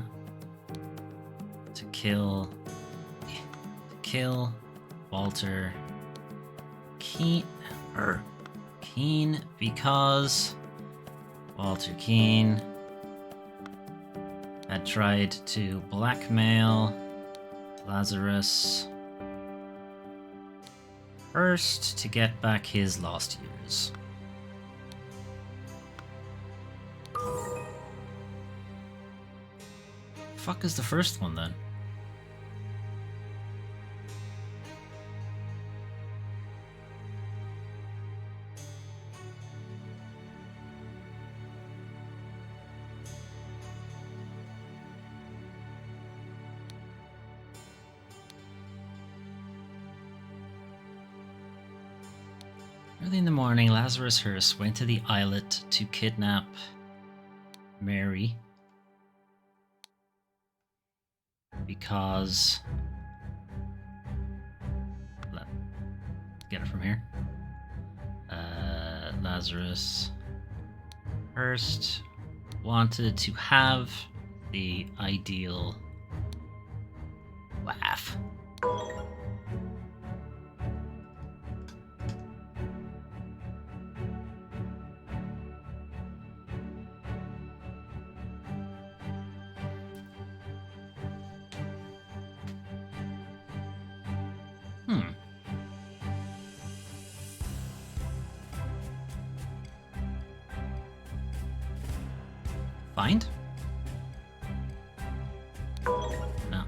to kill Walter Keane because Walter Keane had tried to blackmail Lazarus first to get back his lost years. Fuck is the first one then? Early in the morning, Lazarus Hearst went to the islet to kidnap Mary because... Let's get it from here. Lazarus Hearst wanted to have the ideal laugh. Find? No.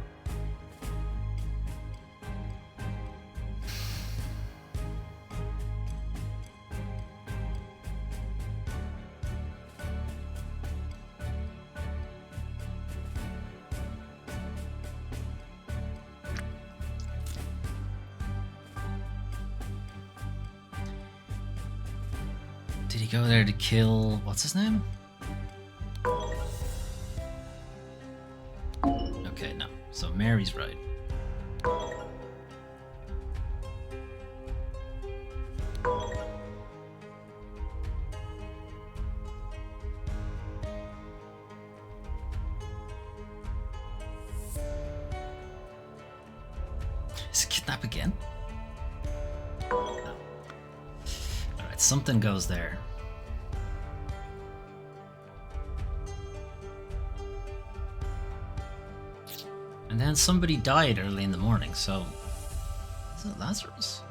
Did he go there to kill... what's his name? Okay, no. So Mary's right. Is it kidnap again? No. Alright, something goes there. And then somebody died early in the morning, so Is it Lazarus?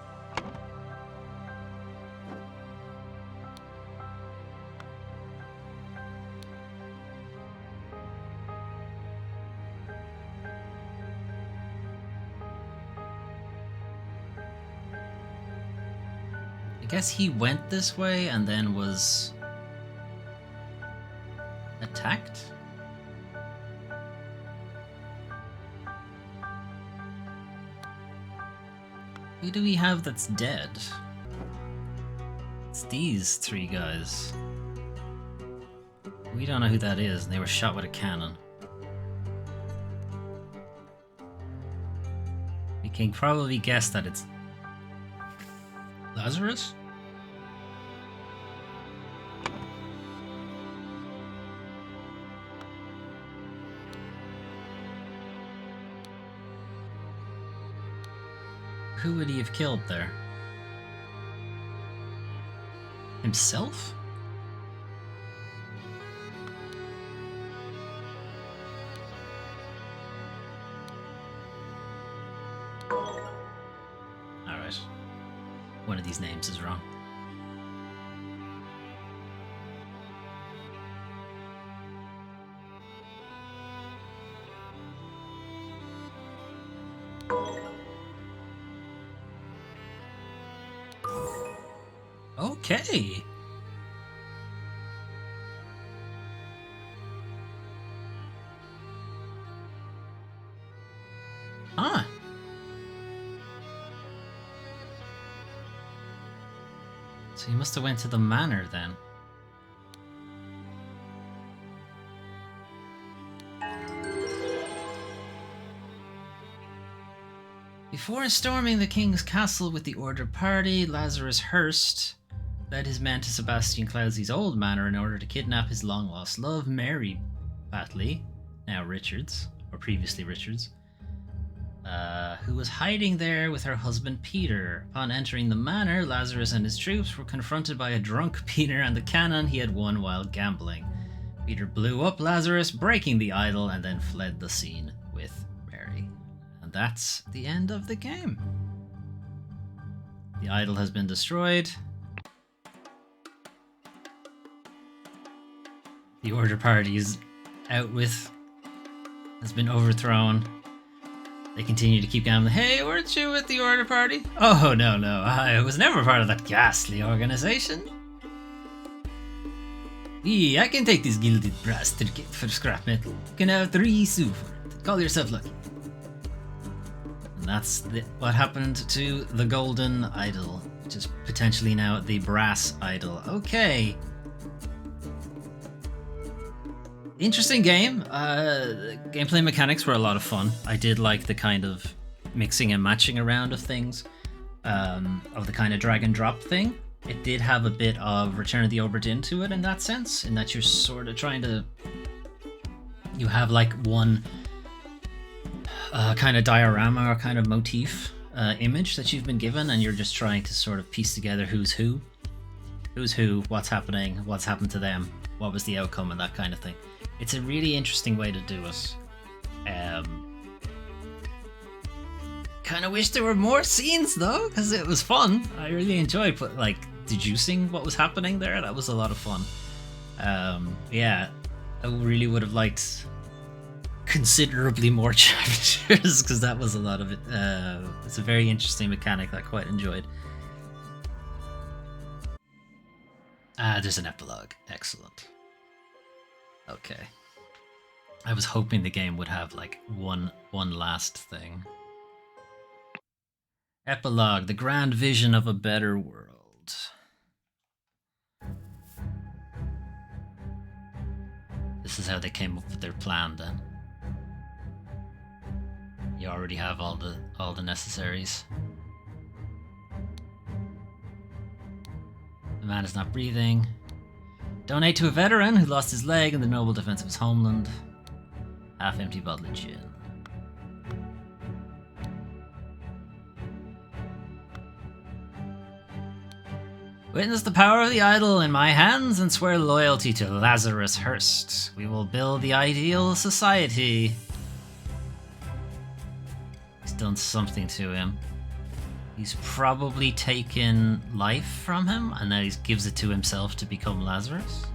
I guess he went this way and then was attacked? Who do we have that's dead? It's these three guys. We don't know who that is, and they were shot with a cannon. We can probably guess that it's Lazarus? Who would he have killed there? Himself? Alright. One of these names is wrong. Okay. Huh. So he must have went to the manor then. Before storming the king's castle with the Order party, Lazarus Hurst led his men to Sebastian Cloudsley's old manor in order to kidnap his long-lost love, Mary Batley, now Richards, or previously Richards, who was hiding there with her husband Peter. Upon entering the manor, Lazarus and his troops were confronted by a drunk Peter and the cannon he had won while gambling. Peter blew up Lazarus, breaking the idol, and then fled the scene with Mary. And that's the end of the game. The idol has been destroyed. The Order party is out with, has been overthrown. They continue to keep gambling. Hey, weren't you with the Order party? Oh, no, I was never part of that ghastly organization. I can take this gilded brass trinket for scrap metal. You can have 3 sous for it. Call yourself lucky. And that's what happened to the golden idol, which is potentially now the brass idol. Okay. Interesting game. Gameplay mechanics were a lot of fun. I did like the kind of mixing and matching around of things, of the kind of drag and drop thing. It did have a bit of Return of the Obra Dinn to it in that sense, in that you're sort of trying to... You have like one kind of diorama or kind of motif image that you've been given, and you're just trying to sort of piece together who's who, what's happening, what's happened to them, what was the outcome, and that kind of thing. It's a really interesting way to do it. Kind of wish there were more scenes though, because it was fun. I really enjoyed deducing what was happening there. That was a lot of fun. Yeah, I really would have liked considerably more chapters because that was a lot of it. It's a very interesting mechanic that I quite enjoyed. There's an epilogue. Excellent. Okay. I was hoping the game would have like one last thing. Epilogue, the grand vision of a better world. This is how they came up with their plan then. You already have all the necessaries. The man is not breathing. Donate to a veteran who lost his leg in the noble defense of his homeland. Half-empty bottle of gin. Witness the power of the idol in my hands and swear loyalty to Lazarus Hurst. We will build the ideal society. He's done something to him. He's probably taken life from him, and now he gives it to himself to become Lazarus.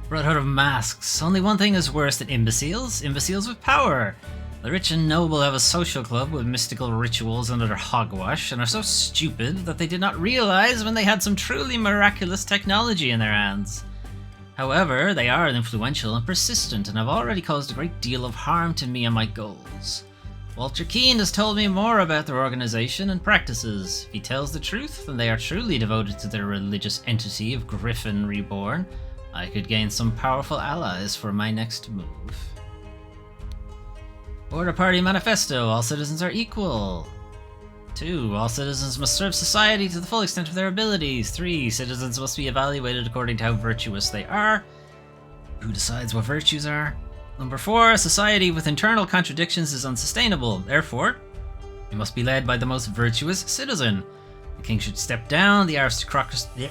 Brotherhood of Masks. Only one thing is worse than imbeciles. Imbeciles with power. The rich and noble have a social club with mystical rituals and other hogwash, and are so stupid that they did not realize when they had some truly miraculous technology in their hands. However, they are influential and persistent, and have already caused a great deal of harm to me and my goals. Walter Keane has told me more about their organization and practices. If he tells the truth, then they are truly devoted to their religious entity of Griffin Reborn. I could gain some powerful allies for my next move. Border Party Manifesto. All citizens are equal. 2. All citizens must serve society to the full extent of their abilities. 3. Citizens must be evaluated according to how virtuous they are. Who decides what virtues are? Number 4. A society with internal contradictions is unsustainable. Therefore, it must be led by the most virtuous citizen. The king should step down. The aristocracy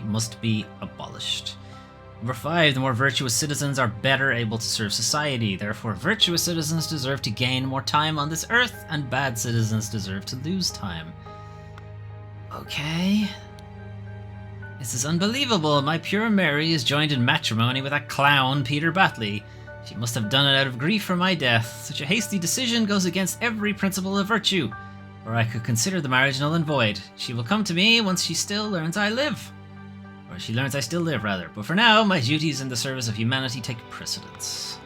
must be abolished. Number 5. The more virtuous citizens are better able to serve society. Therefore, virtuous citizens deserve to gain more time on this earth, and bad citizens deserve to lose time. Okay. This is unbelievable. My pure Mary is joined in matrimony with that clown Peter Batley. She must have done it out of grief for my death. Such a hasty decision goes against every principle of virtue, or I could consider the marriage null and void. She will come to me once she still learns I live. Or she learns I still live, rather. But for now, my duties in the service of humanity take precedence.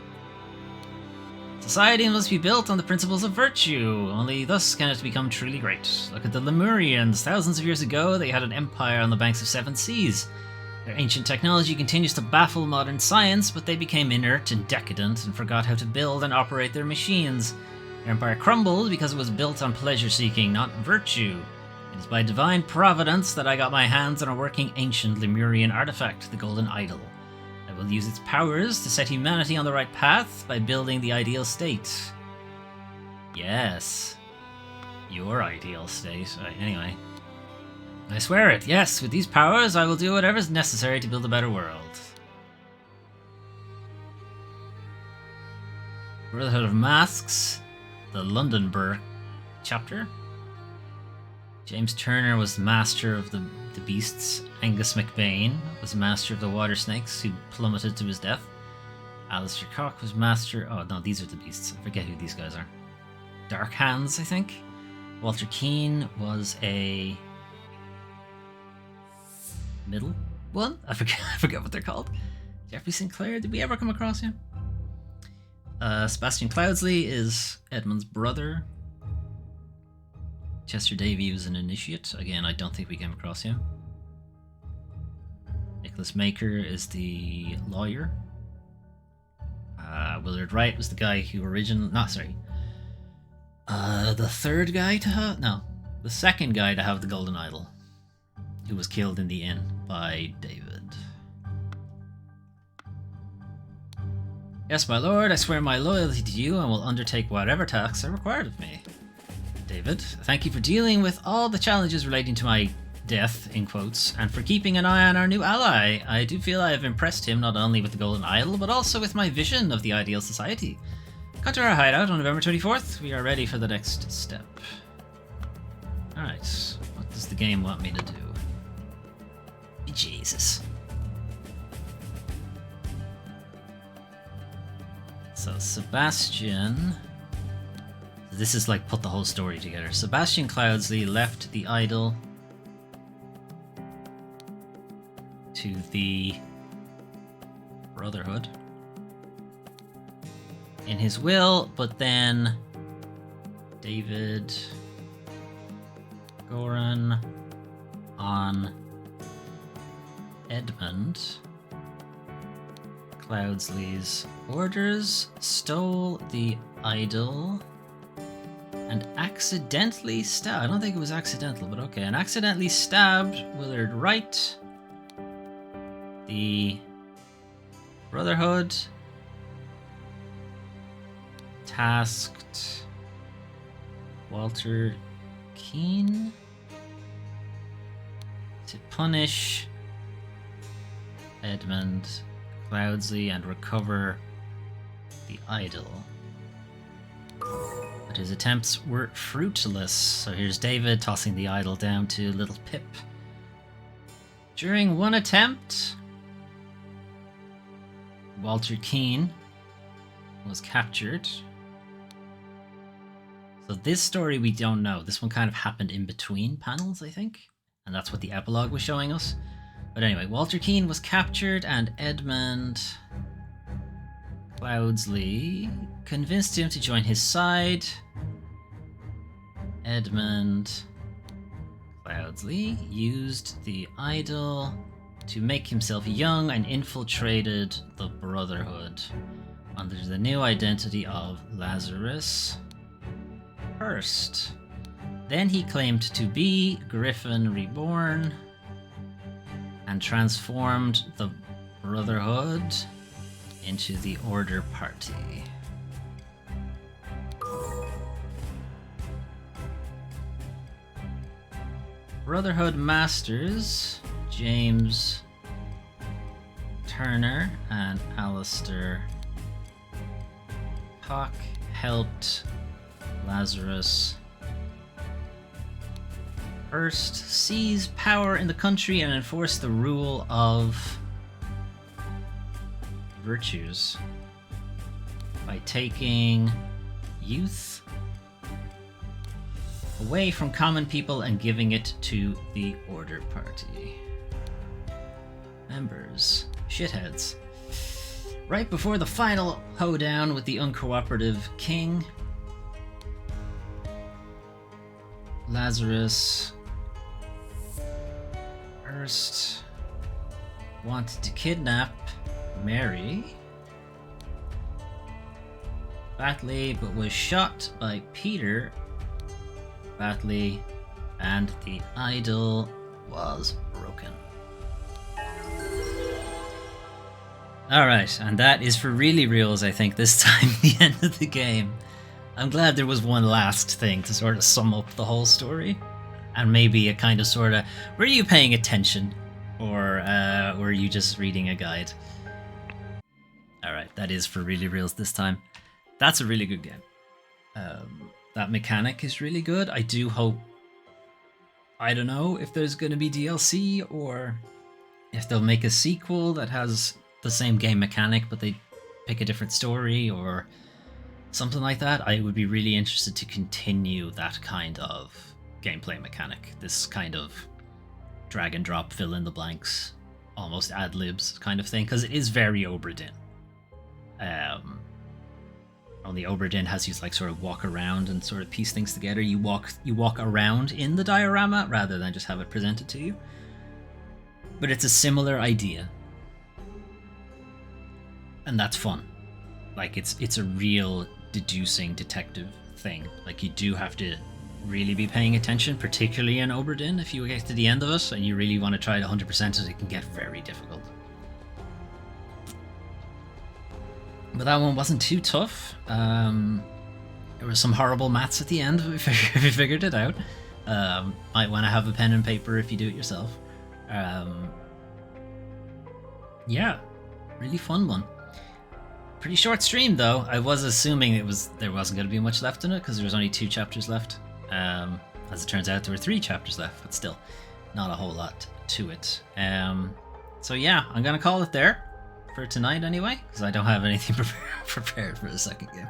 Society must be built on the principles of virtue. Only thus can it become truly great. Look at the Lemurians. Thousands of years ago, they had an empire on the banks of 7 seas. Their ancient technology continues to baffle modern science, but they became inert and decadent and forgot how to build and operate their machines. Their empire crumbled because it was built on pleasure-seeking, not virtue. It is by divine providence that I got my hands on a working ancient Lemurian artifact, the Golden Idol. I will use its powers to set humanity on the right path by building the ideal state. Yes. Your ideal state. Anyway. I swear it. Yes, with these powers I will do whatever is necessary to build a better world. Brotherhood of Masks. The Londonburg chapter. James Turner was master of the beasts. Angus MacBain was master of the water snakes, who plummeted to his death. Alistair Cock was master... Oh, no, these are the beasts. I forget who these guys are. Dark Hands, I think. Walter Keane was a... middle one? I forget what they're called. Jeffrey Sinclair, did we ever come across him? Sebastian Cloudsley is Edmund's brother. Chester Davy was an initiate. Again, I don't think we came across him. Nicholas Maker is the lawyer. Willard Wright was the guy who the third guy to have... No, the second guy to have the Golden Idol, who was killed in the inn by David. Yes, my lord, I swear my loyalty to you and will undertake whatever tasks are required of me. David, thank you for dealing with all the challenges relating to my death, in quotes, and for keeping an eye on our new ally. I do feel I have impressed him not only with the Golden Idol, but also with my vision of the ideal society. Come to our hideout on November 24th. We are ready for the next step. Alright, what does the game want me to do? Jesus. So, Sebastian... This is like put the whole story together. Sebastian Cloudsley left the idol to the Brotherhood in his will, but then David Goran on Edmund Cloudsley's orders stole the idol and accidentally stabbed... I don't think it was accidental, but okay. And accidentally stabbed Willard Wright. The Brotherhood tasked Walter Keane to punish Edmund Cloudsley and recover the idol. But his attempts were fruitless. So here's David tossing the idol down to little Pip. During one attempt, Walter Keane was captured. So this story we don't know. This one kind of happened in between panels, I think. And that's what the epilogue was showing us. But anyway, Walter Keane was captured and Edmund Cloudsley convinced him to join his side. Edmund Cloudsley used the idol to make himself young and infiltrated the Brotherhood under the new identity of Lazarus Hurst. Then he claimed to be Griffin Reborn and transformed the Brotherhood into the Order Party. Brotherhood Masters James Turner and Alistair Hawk helped Lazarus Hurst seize power in the country and enforce the rule of virtues by taking youth away from common people and giving it to the Order Party. Members, shitheads. Right before the final hoedown with the uncooperative king, Lazarus Hurst wanted to kidnap Mary Batley, but was shot by Peter Batley, and the idol was broken. Alright, and that is for really reals, I think, this time, the end of the game. I'm glad there was one last thing to sort of sum up the whole story. And maybe a kind of sort of, were you paying attention? Or were you just reading a guide? Alright, that is for really reals this time. That's a really good game. That mechanic is really good. I do hope, I don't know if there's going to be DLC or if they'll make a sequel that has the same game mechanic but they pick a different story or something like that. I would be really interested to continue that kind of gameplay mechanic. This kind of drag and drop, fill in the blanks, almost ad-libs kind of thing, because it is very Obra Dinn. Only Obra Dinn has you like sort of walk around and sort of piece things together. You walk around in the diorama rather than just have it presented to you. But it's a similar idea. And that's fun. Like it's a real deducing detective thing. Like you do have to really be paying attention, particularly in Obra Dinn. If you get to the end of it and you really want to try it 100%, it can get very difficult. But that one wasn't too tough. There was some horrible maths at the end if you figured it out. Might want to have a pen and paper if you do it yourself. Yeah, really fun one. Pretty short stream though. I was assuming there wasn't going to be much left in it because there was only 2 chapters left. As it turns out, there were 3 chapters left, but still, not a whole lot to it. So yeah, I'm gonna call it there for tonight anyway, because I don't have anything prepared for the second game.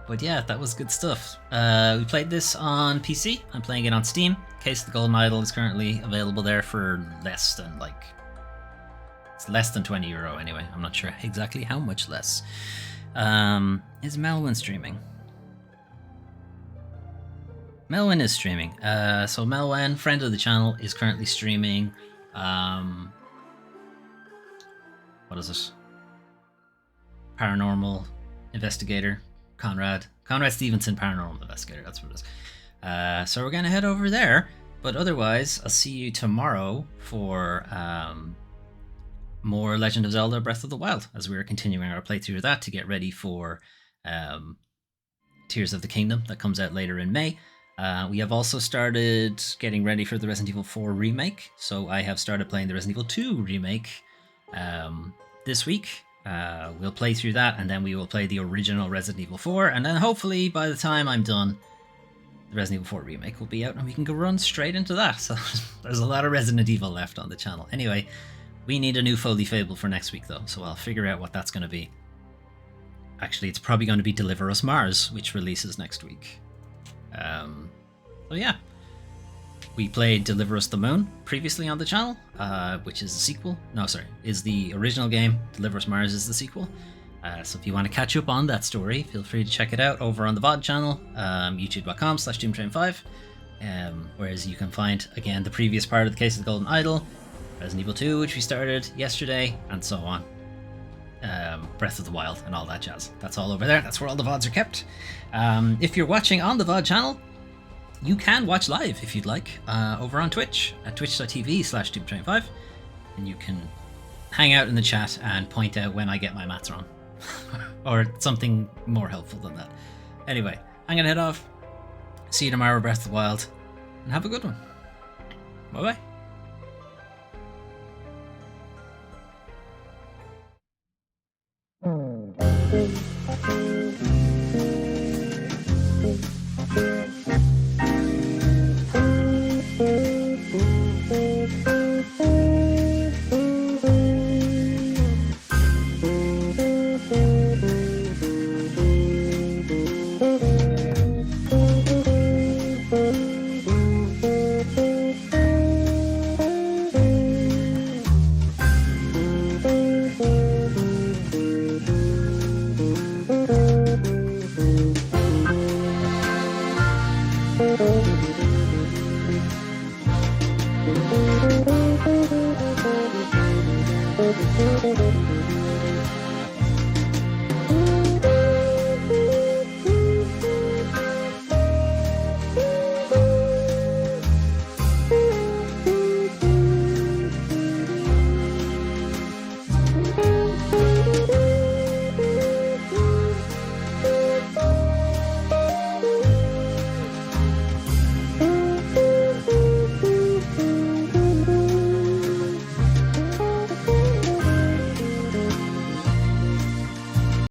But yeah, that was good stuff. We played this on PC. I'm playing it on Steam. Case of the Golden Idol is currently available there for less than it's less than €20 anyway. I'm not sure exactly how much less. Is Melwin streaming? Melwin is streaming. So Melwin, friend of the channel, is currently streaming. What is it? Paranormal Investigator. Conrad Stevenson, Paranormal Investigator. That's what it is. So we're going to head over there. But otherwise, I'll see you tomorrow for more Legend of Zelda Breath of the Wild, as we're continuing our playthrough of that to get ready for Tears of the Kingdom that comes out later in May. We have also started getting ready for the Resident Evil 4 remake. So I have started playing the Resident Evil 2 remake this week. We'll play through that, and then we will play the original Resident Evil 4, and then hopefully by the time I'm done, the Resident Evil 4 remake will be out, and we can go run straight into that. So there's a lot of Resident Evil left on the channel. Anyway, we need a new Foley Fable for next week, though, so I'll figure out what that's going to be. Actually, it's probably going to be Deliver Us Mars, which releases next week. So yeah. We played Deliver Us the Moon previously on the channel, which is a sequel. No, sorry, is the original game. Deliver Us Mars is the sequel. So if you want to catch up on that story, feel free to check it out over on the VOD channel, youtube.com/DoomTrain5. Whereas you can find, again, the previous part of the Case of the Golden Idol, Resident Evil 2, which we started yesterday, and so on. Breath of the Wild and all that jazz. That's all over there. That's where all the VODs are kept. If you're watching on the VOD channel, you can watch live if you'd like over on Twitch at twitch.tv/DoomTrain5, and you can hang out in the chat and point out when I get my maths wrong or something more helpful than that. Anyway, I'm gonna head off. See you tomorrow, Breath of the Wild, and have a good one. Bye bye. Thank you.